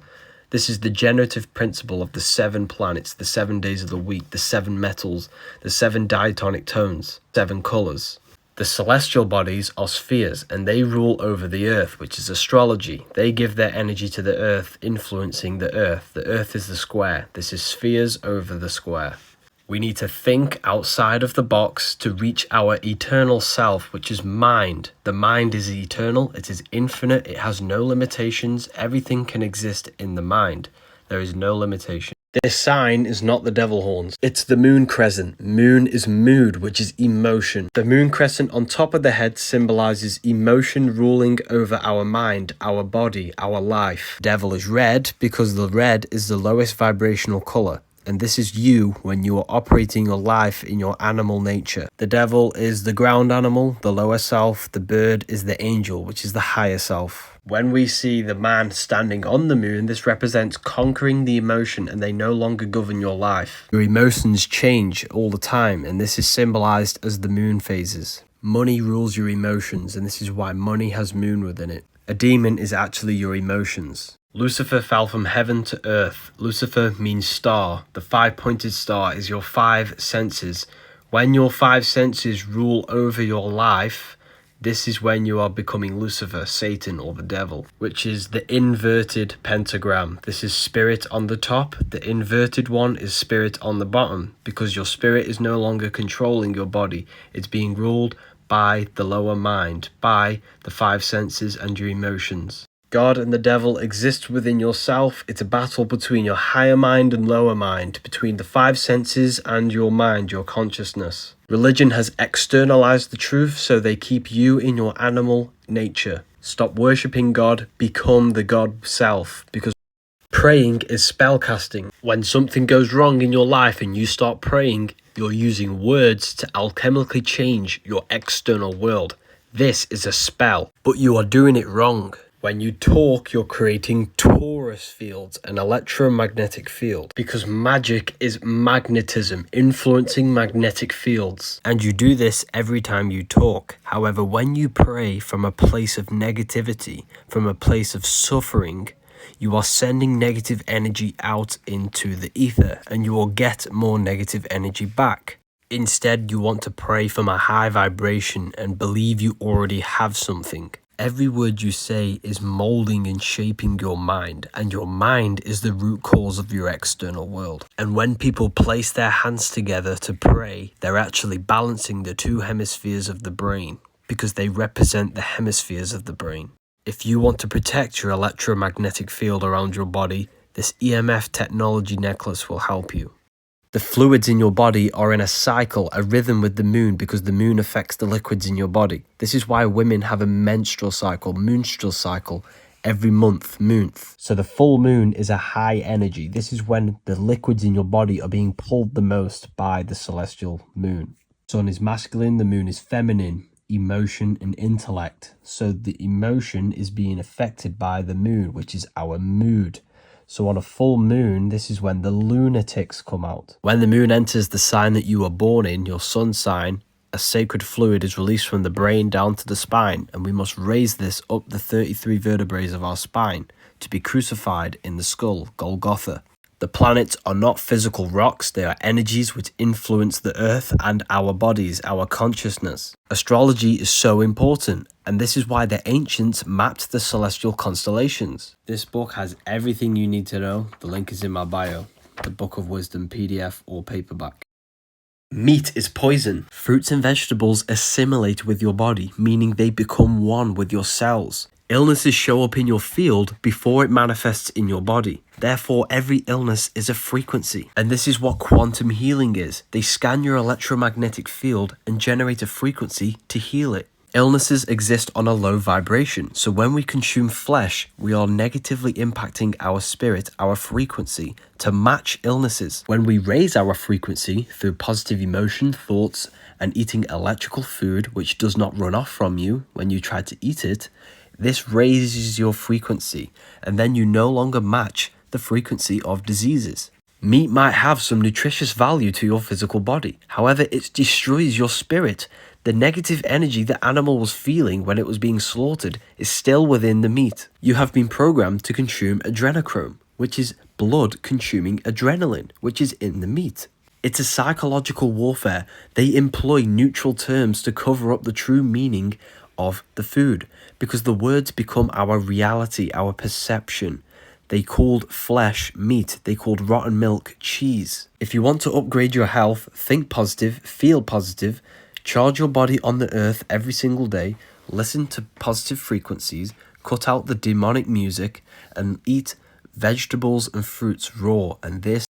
This is the generative principle of the 7 planets, the 7 days of the week, the 7 metals, the 7 diatonic tones, 7 colors. The celestial bodies are spheres, and they rule over the earth, which is astrology. They give their energy to the earth, influencing the earth. The earth is the square. This is spheres over the square. We need to think outside of the box to reach our eternal self, which is mind. The mind is eternal, it is infinite, it has no limitations. Everything can exist in the mind. There is no limitation. This sign is not the devil horns. It's the moon crescent. Moon is mood, which is emotion. The moon crescent on top of the head symbolizes emotion ruling over our mind, our body, our life. Devil is red because the red is the lowest vibrational color. And this is you when you are operating your life in your animal nature. The devil is the ground animal, the lower self. The bird is the angel, which is the higher self. When we see the man standing on the moon, this represents conquering the emotion, and they no longer govern your life. Your emotions change all the time, and this is symbolized as the moon phases. Money rules your emotions, and this is why money has moon within it. A demon is actually your emotions. Lucifer fell from heaven to earth. Lucifer means star. The 5-pointed star is your 5 senses. When your 5 senses rule over your life, this is when you are becoming Lucifer, Satan, or the devil, which is the inverted pentagram. This is spirit on the top. The inverted one is spirit on the bottom, because your spirit is no longer controlling your body. It's being ruled by the lower mind, by the 5 senses and your emotions. God and the devil exist within yourself. It's a battle between your higher mind and lower mind, between the 5 senses and your mind, your consciousness. Religion has externalized the truth, so they keep you in your animal nature. Stop worshipping God, become the God self, because praying is spellcasting. When something goes wrong in your life and you start praying, you're using words to alchemically change your external world. This is a spell, but you are doing it wrong. When you talk, you're creating torus fields, an electromagnetic field, because magic is magnetism, influencing magnetic fields. And you do this every time you talk. However, when you pray from a place of negativity, from a place of suffering, you are sending negative energy out into the ether, and you will get more negative energy back. Instead, you want to pray from a high vibration and believe you already have something. Every word you say is molding and shaping your mind, and your mind is the root cause of your external world. And when people place their hands together to pray, they're actually balancing the two hemispheres of the brain, because they represent the hemispheres of the brain. If you want to protect your electromagnetic field around your body, this EMF technology necklace will help you. The fluids in your body are in a cycle, a rhythm with the moon, because the moon affects the liquids in your body. This is why women have a menstrual cycle, every month. So the full moon is a high energy. This is when the liquids in your body are being pulled the most by the celestial moon. Sun is masculine, the moon is feminine, emotion and intellect. So the emotion is being affected by the moon, which is our mood. So on a full moon, this is when the lunatics come out. When the moon enters the sign that you were born in, your sun sign, a sacred fluid is released from the brain down to the spine, and we must raise this up the 33 vertebrae of our spine to be crucified in the skull, Golgotha. The planets are not physical rocks, they are energies which influence the earth and our bodies, our consciousness. Astrology is so important, and this is why the ancients mapped the celestial constellations. This book has everything you need to know. The link is in my bio. The Book of Wisdom PDF or paperback. Meat is poison. Fruits and vegetables assimilate with your body, meaning they become one with your cells. Illnesses show up in your field before it manifests in your body. Therefore, every illness is a frequency. And this is what quantum healing is. They scan your electromagnetic field and generate a frequency to heal it. Illnesses exist on a low vibration, so when we consume flesh, we are negatively impacting our spirit, our frequency, to match illnesses. When we raise our frequency through positive emotion, thoughts, and eating electrical food which does not run off from you when you try to eat it, this raises your frequency, and then you no longer match the frequency of diseases. Meat might have some nutritious value to your physical body, however, it destroys your spirit. The negative energy the animal was feeling when it was being slaughtered is still within the meat. You have been programmed to consume adrenochrome, which is blood-consuming adrenaline, which is in the meat. It's a psychological warfare. They employ neutral terms to cover up the true meaning of the food, because the words become our reality, our perception. They called flesh meat, they called rotten milk cheese. If you want to upgrade your health, think positive, feel positive, charge your body on the earth every single day, listen to positive frequencies, cut out the demonic music, and eat vegetables and fruits raw. And this,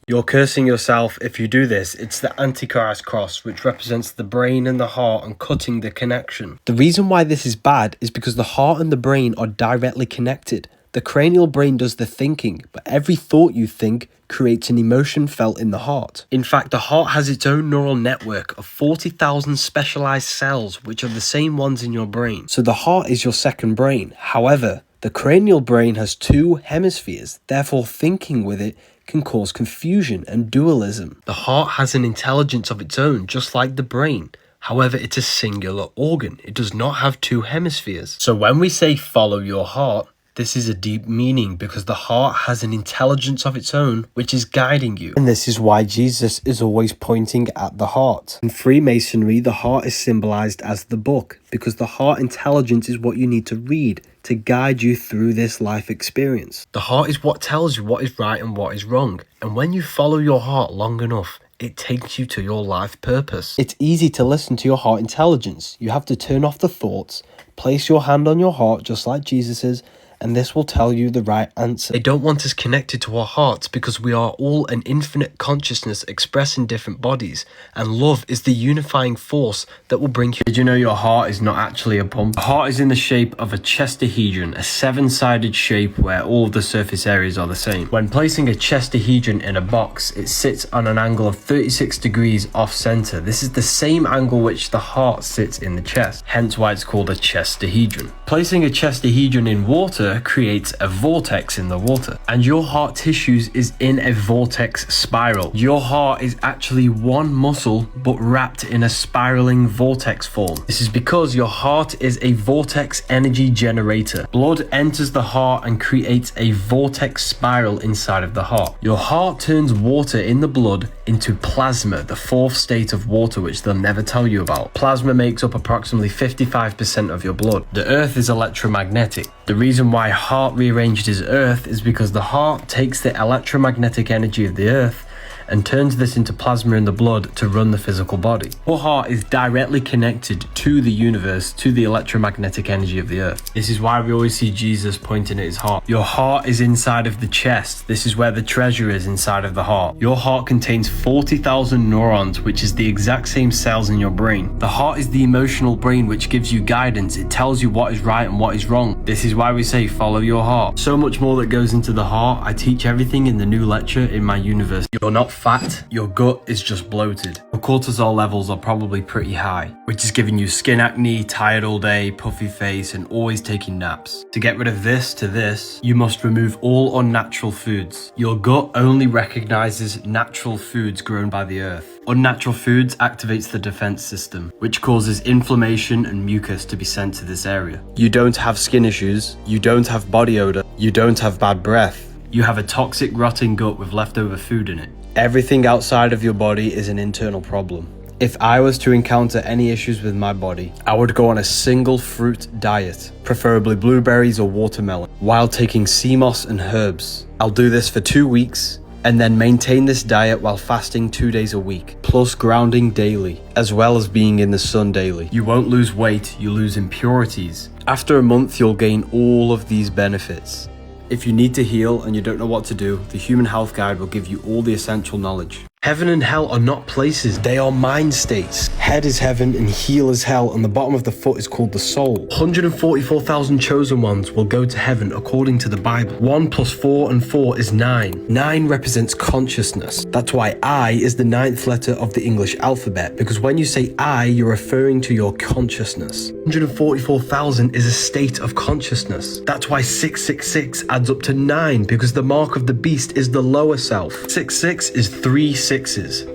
you're cursing yourself if you do this. It's the Antichrist cross, which represents the brain and the heart and cutting the connection. The reason why this is bad is because the heart and the brain are directly connected. The cranial brain does the thinking, but every thought you think creates an emotion felt in the heart. In fact, the heart has its own neural network of 40,000 specialized cells, which are the same ones in your brain. So the heart is your second brain. However, the cranial brain has two hemispheres, therefore thinking with it can cause confusion and dualism. The heart has an intelligence of its own, just like the brain. However, it's a singular organ. It does not have two hemispheres. So when we say follow your heart, this is a deep meaning because the heart has an intelligence of its own which is guiding you. And this is why Jesus is always pointing at the heart. In Freemasonry, the heart is symbolized as the book because the heart intelligence is what you need to read to guide you through this life experience. The heart is what tells you what is right and what is wrong. And when you follow your heart long enough, it takes you to your life purpose. It's easy to listen to your heart intelligence. You have to turn off the thoughts, place your hand on your heart just like Jesus is, and this will tell you the right answer. They don't want us connected to our hearts because we are all an infinite consciousness expressed in different bodies, and love is the unifying force that will bring you. Did you know your heart is not actually a pump? The heart is in the shape of a chestahedron, a seven-sided shape where all of the surface areas are the same. When placing a chestahedron in a box, it sits on an angle of 36 degrees off center. This is the same angle which the heart sits in the chest, hence why it's called a chestahedron. Placing a chestahedron in water Plasma creates a vortex in the water, and your heart tissues is in a vortex spiral. Your heart is actually one muscle but wrapped in a spiraling vortex form. This is because your heart is a vortex energy generator. Blood enters the heart and creates a vortex spiral inside of the heart. Your heart turns water in the blood into plasma, the fourth state of water, which they'll never tell you about. Plasma makes up approximately 55% of your blood. The earth is electromagnetic. The reason why heart rearranged is earth is because the heart takes the electromagnetic energy of the earth and turns this into plasma in the blood to run the physical body. Your heart is directly connected to the universe, to the electromagnetic energy of the earth. This is why we always see Jesus pointing at his heart. Your heart is inside of the chest. This is where the treasure is, inside of the heart. Your heart contains 40,000 neurons, which is the exact same cells in your brain. The heart is the emotional brain which gives you guidance. It tells you what is right and what is wrong. This is why we say follow your heart. So much more that goes into the heart. I teach everything in the new lecture in my university. You're not fat, your gut is just bloated. Your cortisol levels are probably pretty high, which is giving you skin acne, tired all day, puffy face, and always taking naps. To get rid of this, you must remove all unnatural foods. Your gut only recognizes natural foods grown by the earth. Unnatural foods activates the defense system, which causes inflammation and mucus to be sent to this area. You don't have skin issues, you don't have body odor, you don't have bad breath. You have a toxic, rotting gut with leftover food in it. Everything outside of your body is an internal problem. If I was to encounter any issues with my body, I would go on a single fruit diet, preferably blueberries or watermelon, while taking sea moss and herbs. I'll do this for 2 weeks, and then maintain this diet while fasting 2 days a week, plus grounding daily, as well as being in the sun daily. You won't lose weight, you lose impurities. After a month, you'll gain all of these benefits. If you need to heal and you don't know what to do, the Human Health Guide will give you all the essential knowledge. Heaven and hell are not places, they are mind states. Head is heaven and heel is hell, and the bottom of the foot is called the soul. 144,000 chosen ones will go to heaven according to the Bible. 1 + 4 and 4 is 9. 9 represents consciousness. That's why I is the 9th letter of the English alphabet, because when you say I, you're referring to your consciousness. 144,000 is a state of consciousness. That's why 666 adds up to 9, because the mark of the beast is the lower self. 66 is 3 sixes.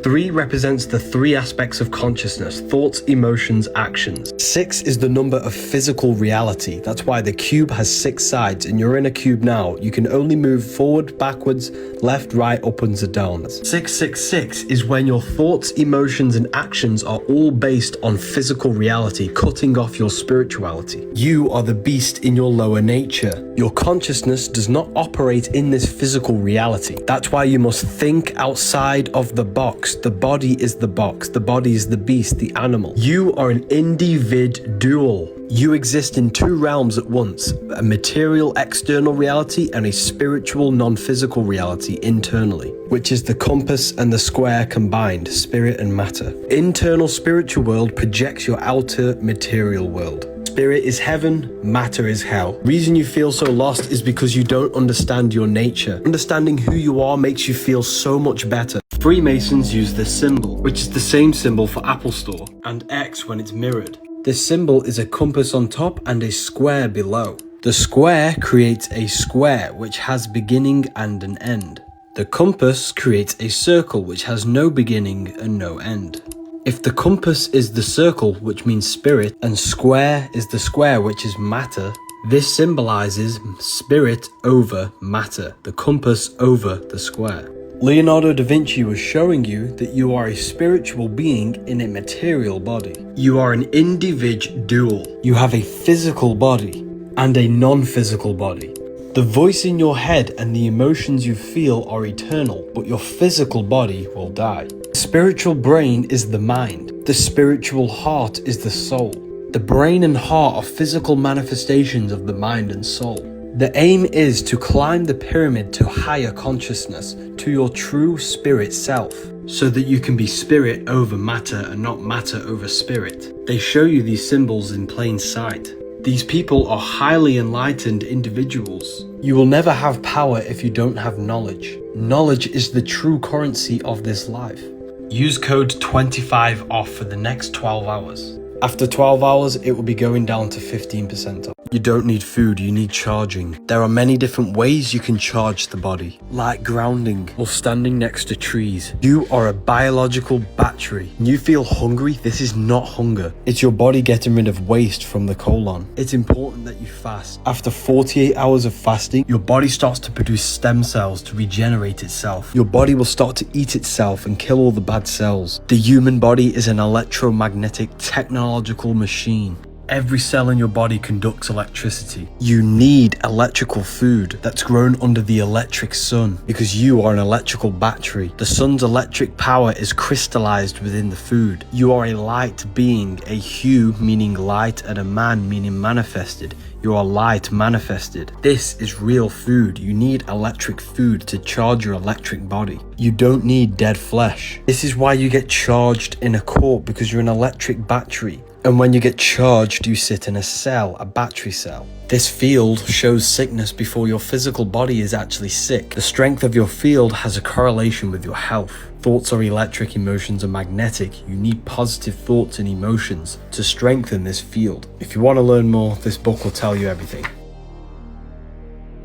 3 represents the 3 aspects of consciousness: thoughts, emotions, actions. 6 is the number of physical reality. That's why the cube has 6 sides, and you're in a cube now. You can only move forward, backwards, left, right, upwards, and downs. 666 is when your thoughts, emotions, and actions are all based on physical reality, cutting off your spirituality. You are the beast in your lower nature. Your consciousness does not operate in this physical reality. That's why you must think outside of the box. The body is the box. The body is the beast, the animal. You are an individual. You exist in 2 realms at once, a material external reality and a spiritual non-physical reality internally, which is the compass and the square combined, spirit and matter. Internal spiritual world projects your outer material world. Spirit is heaven, matter is hell. Reason you feel so lost is because you don't understand your nature. Understanding who you are makes you feel so much better. Freemasons use this symbol, which is the same symbol for Apple Store, and X when it's mirrored. This symbol is a compass on top and a square below. The square creates a square which has beginning and an end. The compass creates a circle which has no beginning and no end. If the compass is the circle, which means spirit, and square is the square, which is matter, this symbolizes spirit over matter, the compass over the square. Leonardo da Vinci was showing you that you are a spiritual being in a material body. You are an individual. You have a physical body and a non-physical body. The voice in your head and the emotions you feel are eternal, but your physical body will die. The spiritual brain is the mind. The spiritual heart is the soul. The brain and heart are physical manifestations of the mind and soul. The aim is to climb the pyramid to higher consciousness, to your true spirit self, so that you can be spirit over matter and not matter over spirit. They show you these symbols in plain sight. These people are highly enlightened individuals. You will never have power if you don't have knowledge. Knowledge is the true currency of this life. Use code 25 off for the next 12 hours. After 12 hours, it will be going down to 15% off. You don't need food, you need charging. There are many different ways you can charge the body, like grounding or standing next to trees. You are a biological battery. When you feel hungry, this is not hunger. It's your body getting rid of waste from the colon. It's important that you fast. After 48 hours of fasting, your body starts to produce stem cells to regenerate itself. Your body will start to eat itself and kill all the bad cells. The human body is an electromagnetic technological machine. Every cell in your body conducts electricity. You need electrical food that's grown under the electric sun because you are an electrical battery. The sun's electric power is crystallized within the food. You are a light being, a hue meaning light and a man meaning manifested. You are light manifested. This is real food. You need electric food to charge your electric body. You don't need dead flesh. This is why you get charged in a court, because you're an electric battery. And when you get charged, you sit in a cell, a battery cell. This field shows sickness before your physical body is actually sick. The strength of your field has a correlation with your health. Thoughts are electric, emotions are magnetic. You need positive thoughts and emotions to strengthen this field. If you want to learn more, this book will tell you everything.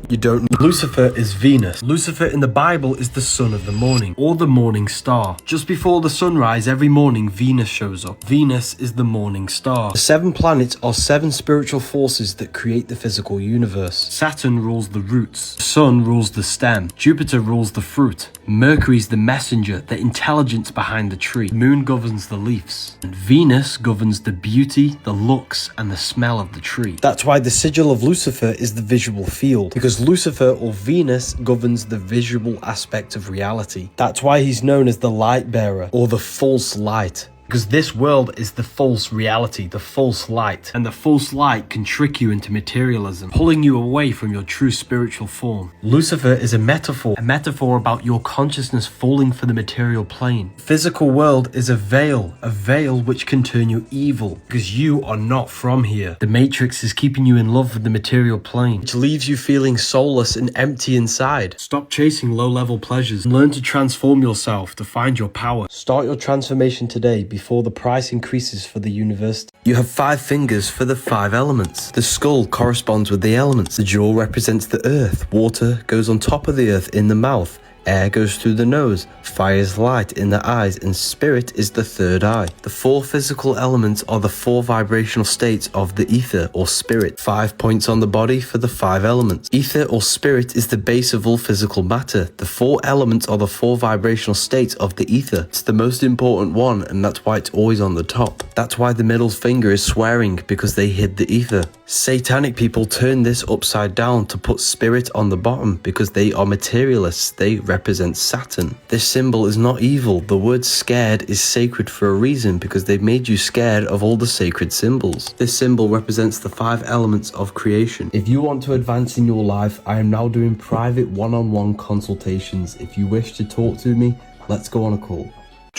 You don't need. Lucifer is Venus. Lucifer in the Bible is the son of the morning, or the morning star. Just before the sunrise every morning, Venus shows up. Venus is the morning star. The 7 planets are 7 spiritual forces that create the physical universe. Saturn rules the roots. The sun rules the stem. Jupiter rules the fruit. Mercury is the messenger, the intelligence behind the tree. The moon governs the leaves. And Venus governs the beauty, the looks, and the smell of the tree. That's why the sigil of Lucifer is the visual field, because Lucifer or Venus governs the visual aspect of reality. That's why he's known as the light bearer or the false light. Because this world is the false reality, the false light. And the false light can trick you into materialism, pulling you away from your true spiritual form. Lucifer is a metaphor about your consciousness falling for the material plane. The physical world is a veil which can turn you evil, because you are not from here. The Matrix is keeping you in love with the material plane, which leaves you feeling soulless and empty inside. Stop chasing low-level pleasures and learn to transform yourself to find your power. Start your transformation today before the price increases for the university. You have 5 fingers for the 5 elements. The skull corresponds with the elements. The jaw represents the earth. Water goes on top of the earth in the mouth. Air goes through the nose, fire is light in the eyes, and spirit is the 3rd eye. The 4 physical elements are the 4 vibrational states of the ether or spirit. 5 points on the body for the 5 elements. Ether or spirit is the base of all physical matter. The 4 elements are the 4 vibrational states of the ether. It's the most important one, and that's why it's always on the top. That's why the middle finger is swearing, because they hid the ether. Satanic people turn this upside down to put spirit on the bottom because they are materialists. They represent Saturn. This symbol is not evil. The word scared is sacred for a reason, because they've made you scared of all the sacred symbols. This symbol represents the 5 elements of creation. If you want to advance in your life, I am now doing private one-on-one consultations. If you wish to talk to me, let's go on a call.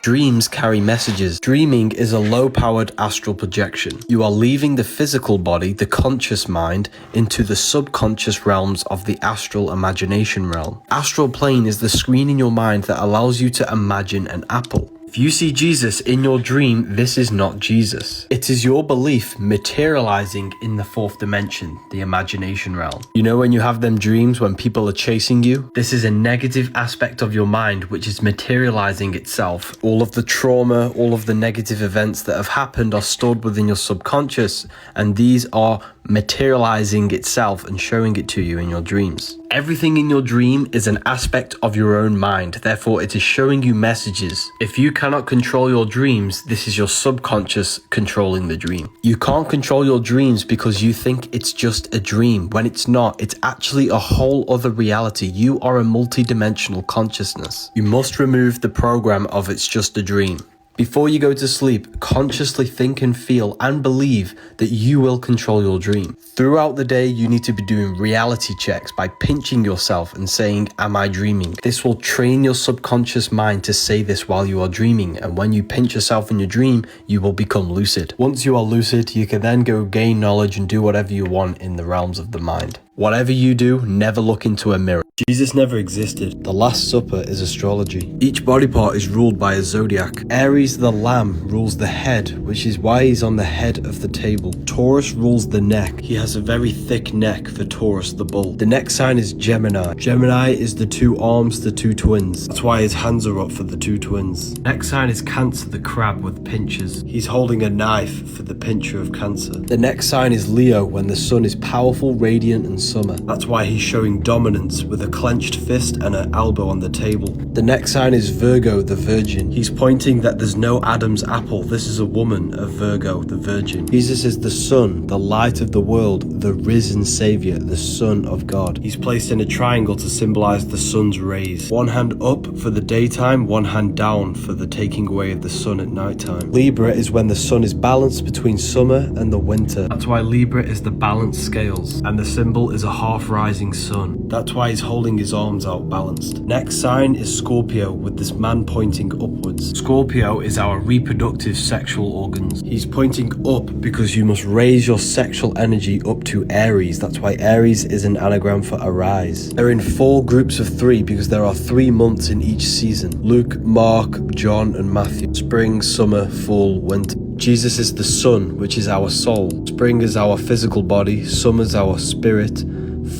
Dreams carry messages. Dreaming is a low-powered astral projection. You are leaving the physical body, the conscious mind, into the subconscious realms of the astral imagination realm. Astral plane is the screen in your mind that allows you to imagine an apple. If you see Jesus in your dream, this is not Jesus. It is your belief materializing in the 4th dimension, the imagination realm. You know when you have them dreams when people are chasing you? This is a negative aspect of your mind which is materializing itself. All of the trauma, all of the negative events that have happened are stored within your subconscious, and these are materializing itself and showing it to you in your dreams. Everything in your dream is an aspect of your own mind, therefore it is showing you messages. If you cannot control your dreams, this is your subconscious controlling the dream. You can't control your dreams because you think it's just a dream, when it's not. It's actually a whole other reality. You are a multi-dimensional consciousness. You must remove the program of it's just a dream. Before you go to sleep, consciously think and feel and believe that you will control your dream. Throughout the day, you need to be doing reality checks by pinching yourself and saying, "Am I dreaming?" This will train your subconscious mind to say this while you are dreaming, and when you pinch yourself in your dream, you will become lucid. Once you are lucid, you can then go gain knowledge and do whatever you want in the realms of the mind. Whatever you do, never look into a mirror. Jesus never existed. The Last Supper is astrology. Each body part is ruled by a zodiac. Aries the lamb rules the head, which is why he's on the head of the table. Taurus rules the neck. He has a very thick neck for Taurus the bull. The next sign is Gemini. Gemini is the two arms, the two twins. That's why his hands are up for the two twins. Next sign is Cancer the crab with pinchers. He's holding a knife for the pincher of Cancer. The next sign is Leo when the sun is powerful, radiant and summer. That's why he's showing dominance with a clenched fist and an elbow on the table. The next sign is Virgo the virgin. He's pointing that there's no Adam's apple. This is a woman of Virgo the virgin. Jesus is the sun, the light of the world, the risen savior, the son of God. He's placed in a triangle to symbolize the sun's rays. One hand up for the daytime, one hand down for the taking away of the sun at nighttime. Libra is when the sun is balanced between summer and the winter. That's why Libra is the balanced scales, and the symbol is a half rising sun. That's why he's holding his arms out balanced. Next sign is Scorpio with this man pointing upwards. Scorpio is our reproductive sexual organs. He's pointing up because you must raise your sexual energy up to Aries. That's why Aries is an anagram for arise. They're in 4 groups of 3 because there are 3 months in each season. Luke, Mark, John and Matthew. Spring, summer, fall, winter. Jesus is the sun, which is our soul. Spring is our physical body. Summer is our spirit.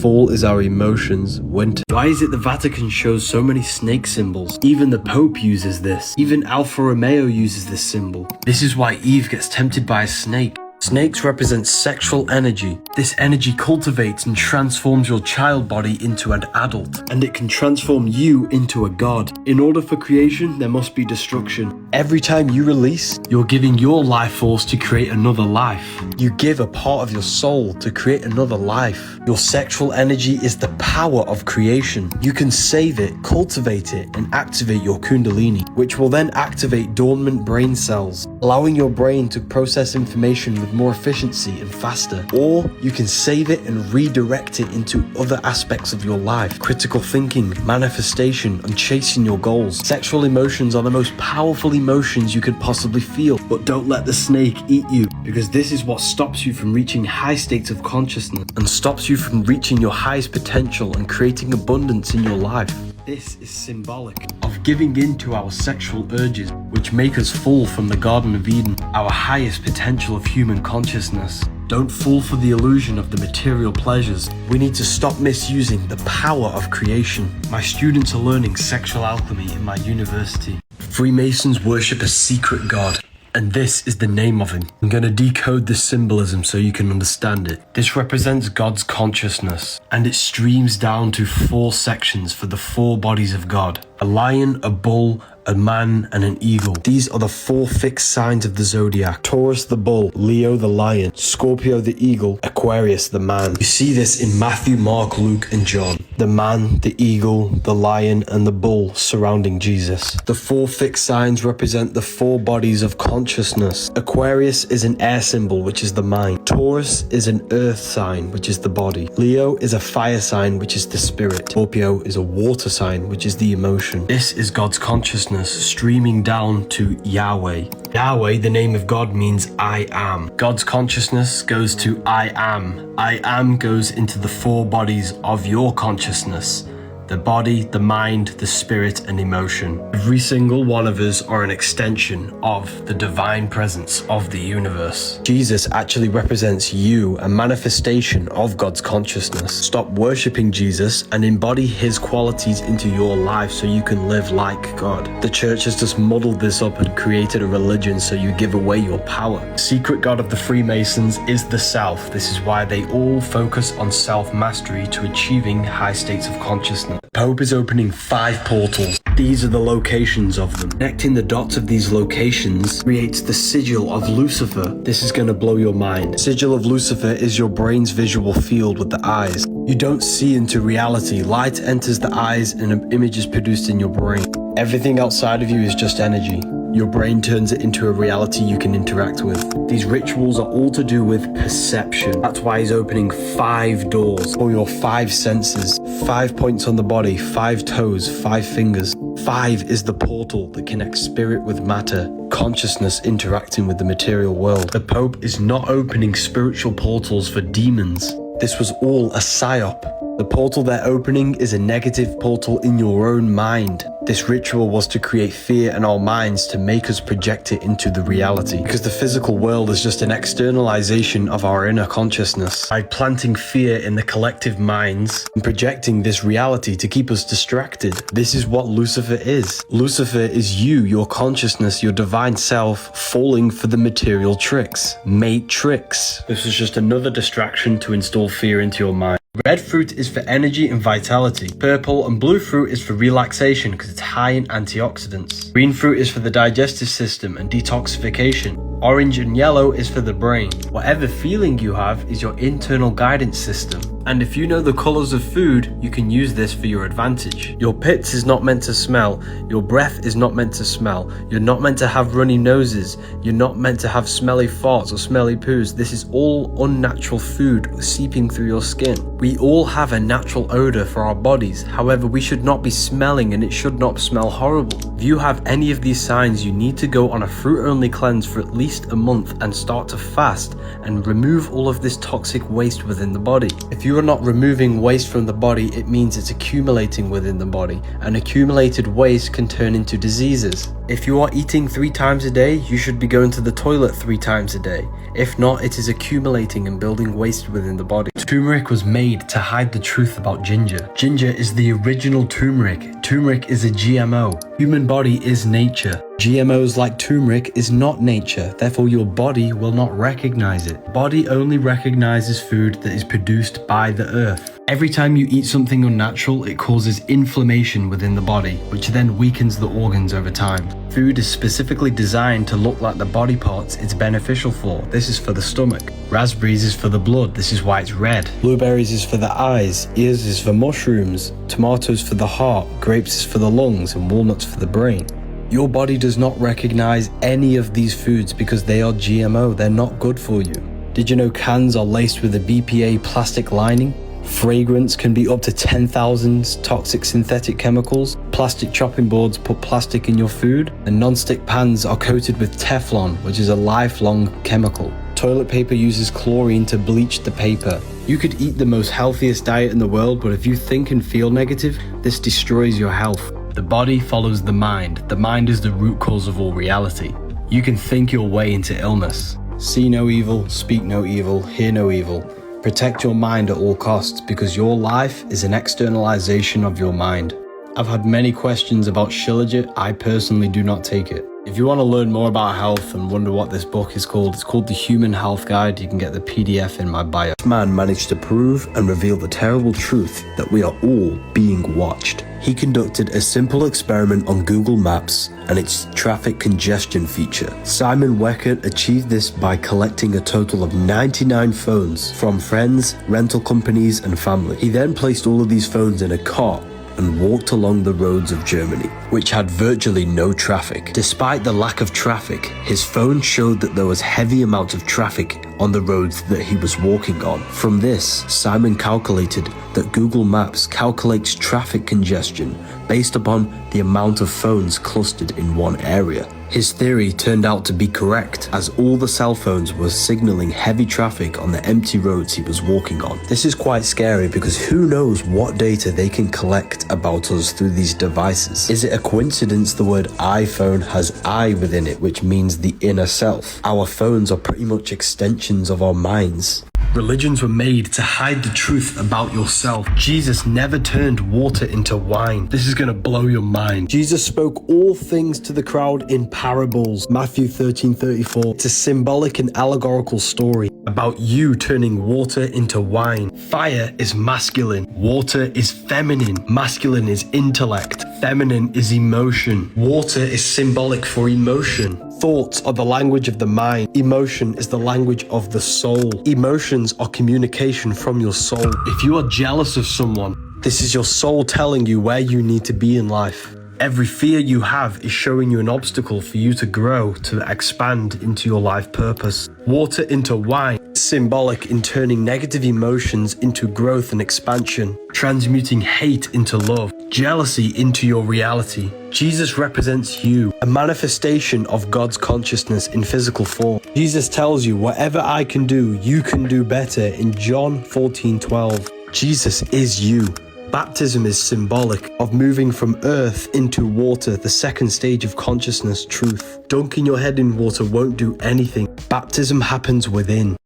Fall is our emotions, winter. Why is it the Vatican shows so many snake symbols? Even the Pope uses this. Even Alfa Romeo uses this symbol. This is why Eve gets tempted by a snake. Snakes represent sexual energy. This energy cultivates and transforms your child body into an adult, and it can transform you into a god. In order for creation, there must be destruction. Every time you release, you're giving your life force to create another life. You give a part of your soul to create another life. Your sexual energy is the power of creation. You can save it, cultivate it, and activate your kundalini, which will then activate dormant brain cells, allowing your brain to process information with more efficiency and faster. Or you can save it and redirect it into other aspects of your life. Critical thinking, manifestation, and chasing your goals. Sexual emotions are the most powerful emotions you could possibly feel, but don't let the snake eat you, because this is what stops you from reaching high states of consciousness and stops you from reaching your highest potential and creating abundance in your life. This is symbolic of giving in to our sexual urges, which make us fall from the Garden of Eden, our highest potential of human consciousness. Don't fall for the illusion of the material pleasures. We need to stop misusing the power of creation. My students are learning sexual alchemy in my university. Freemasons worship a secret god, and this is the name of him. I'm going to decode this symbolism so you can understand it. This represents God's consciousness, and it streams down to 4 sections for the 4 bodies of God: a lion, a bull, a man, and an eagle. These are the 4 fixed signs of the zodiac: Taurus the bull, Leo the lion, Scorpio the eagle, Aquarius the man. You see this in Matthew, Mark, Luke, and John. The man, the eagle, the lion, and the bull surrounding Jesus. The 4 fixed signs represent the 4 bodies of consciousness. Aquarius is an air symbol, which is the mind. Taurus is an earth sign, which is the body. Leo is a fire sign, which is the spirit. Scorpio is a water sign, which is the emotion. This is God's consciousness streaming down to Yahweh. Yahweh, the name of God, means I am. God's consciousness goes to I am. I am goes into the 4 bodies of your consciousness: the body, the mind, the spirit, and emotion. Every single one of us are an extension of the divine presence of the universe. Jesus actually represents you, a manifestation of God's consciousness. Stop worshipping Jesus and embody his qualities into your life so you can live like God. The church has just muddled this up and created a religion so you give away your power. The secret God of the Freemasons is the self. This is why they all focus on self-mastery to achieving high states of consciousness. Pope is opening 5 portals. These are the locations of them. Connecting the dots of these locations creates the sigil of Lucifer. This is going to blow your mind. Sigil of Lucifer is your brain's visual field with the eyes. You don't see into reality. Light enters the eyes and an image is produced in your brain. Everything outside of you is just energy. Your brain turns it into a reality you can interact with. These rituals are all to do with perception. That's why he's opening 5 doors for your 5 senses. 5 points on the body, 5 toes, 5 fingers. 5 is the portal that connects spirit with matter, consciousness interacting with the material world. The Pope is not opening spiritual portals for demons. This was all a psyop. The portal they're opening is a negative portal in your own mind. This ritual was to create fear in our minds to make us project it into the reality, because the physical world is just an externalization of our inner consciousness. By planting fear in the collective minds and projecting this reality to keep us distracted, this is what Lucifer is. Lucifer is you, your consciousness, your divine self, falling for the material tricks. Matrix. This is just another distraction to install fear into your mind. Red fruit is for energy and vitality. Purple and blue fruit is for relaxation because it's high in antioxidants. Green fruit is for the digestive system and detoxification. Orange and yellow is for the brain. Whatever feeling you have is your internal guidance system. And if you know the colors of food, you can use this for your advantage. Your pits is not meant to smell. Your breath is not meant to smell. You're not meant to have runny noses. You're not meant to have smelly farts or smelly poos. This is all unnatural food seeping through your skin. We all have a natural odor for our bodies. However, we should not be smelling, and it should not smell horrible. If you have any of these signs, you need to go on a fruit-only cleanse for at least a month and start to fast and remove all of this toxic waste within the body. If you are not removing waste from the body, it means it's accumulating within the body, and accumulated waste can turn into diseases. If you are eating 3 times a day, you should be going to the toilet 3 times a day. If not, it is accumulating and building waste within the body. Turmeric was made to hide the truth about ginger. Ginger is the original turmeric. Turmeric is a GMO. Human body is nature. GMOs like turmeric is not nature, therefore your body will not recognize it. Body only recognizes food that is produced by the earth. Every time you eat something unnatural, it causes inflammation within the body, which then weakens the organs over time. Food is specifically designed to look like the body parts it's beneficial for. This is for the stomach. Raspberries is for the blood, this is why it's red. Blueberries is for the eyes, ears is for mushrooms, tomatoes for the heart, grapes is for the lungs, and walnuts for the brain. Your body does not recognize any of these foods because they are GMO, they're not good for you. Did you know cans are laced with a BPA plastic lining? Fragrance can be up to 10,000 toxic synthetic chemicals. Plastic chopping boards put plastic in your food, and non-stick pans are coated with Teflon, which is a lifelong chemical. Toilet paper uses chlorine to bleach the paper. You could eat the most healthiest diet in the world, but if you think and feel negative, this destroys your health. The body follows the mind. The mind is the root cause of all reality. You can think your way into illness. See no evil, speak no evil, hear no evil. Protect your mind at all costs because your life is an externalization of your mind. I've had many questions about Shilajit. I personally do not take it. If you want to learn more about health and wonder what this book is called, it's called The Human Health Guide. You can get the PDF in my bio. This man managed to prove and reveal the terrible truth that we are all being watched. He conducted a simple experiment on Google Maps and its traffic congestion feature. Simon Weckert achieved this by collecting a total of 99 phones from friends, rental companies, and family. He then placed all of these phones in a cart and walked along the roads of Germany, which had virtually no traffic. Despite the lack of traffic, his phone showed that there was heavy amounts of traffic on the roads that he was walking on. From this, Simon calculated that Google Maps calculates traffic congestion based upon the amount of phones clustered in one area. His theory turned out to be correct, as all the cell phones were signaling heavy traffic on the empty roads he was walking on. This is quite scary because who knows what data they can collect about us through these devices. Is it a coincidence the word iPhone has I within it, which means the inner self? Our phones are pretty much extensions of our minds. Religions were made to hide the truth about yourself. Jesus never turned water into wine. This is going to blow your mind. Jesus spoke all things to the crowd in parables. Matthew 13:34. It's a symbolic and allegorical story about you turning water into wine. Fire is masculine. Water is feminine. Masculine is intellect. Feminine is emotion. Water is symbolic for emotion. Thoughts are the language of the mind. Emotion is the language of the soul. Emotions are communication from your soul. If you are jealous of someone, this is your soul telling you where you need to be in life. Every fear you have is showing you an obstacle for you to grow, to expand into your life purpose. Water into wine Symbolic in turning negative emotions into growth and expansion, transmuting hate into love, jealousy into your reality. Jesus represents you, a manifestation of God's consciousness in physical form. Jesus tells you, whatever I can do, you can do better in John 14:12. Jesus is you. Baptism is symbolic of moving from earth into water, the second stage of consciousness truth. Dunking your head in water won't do anything. Baptism happens within.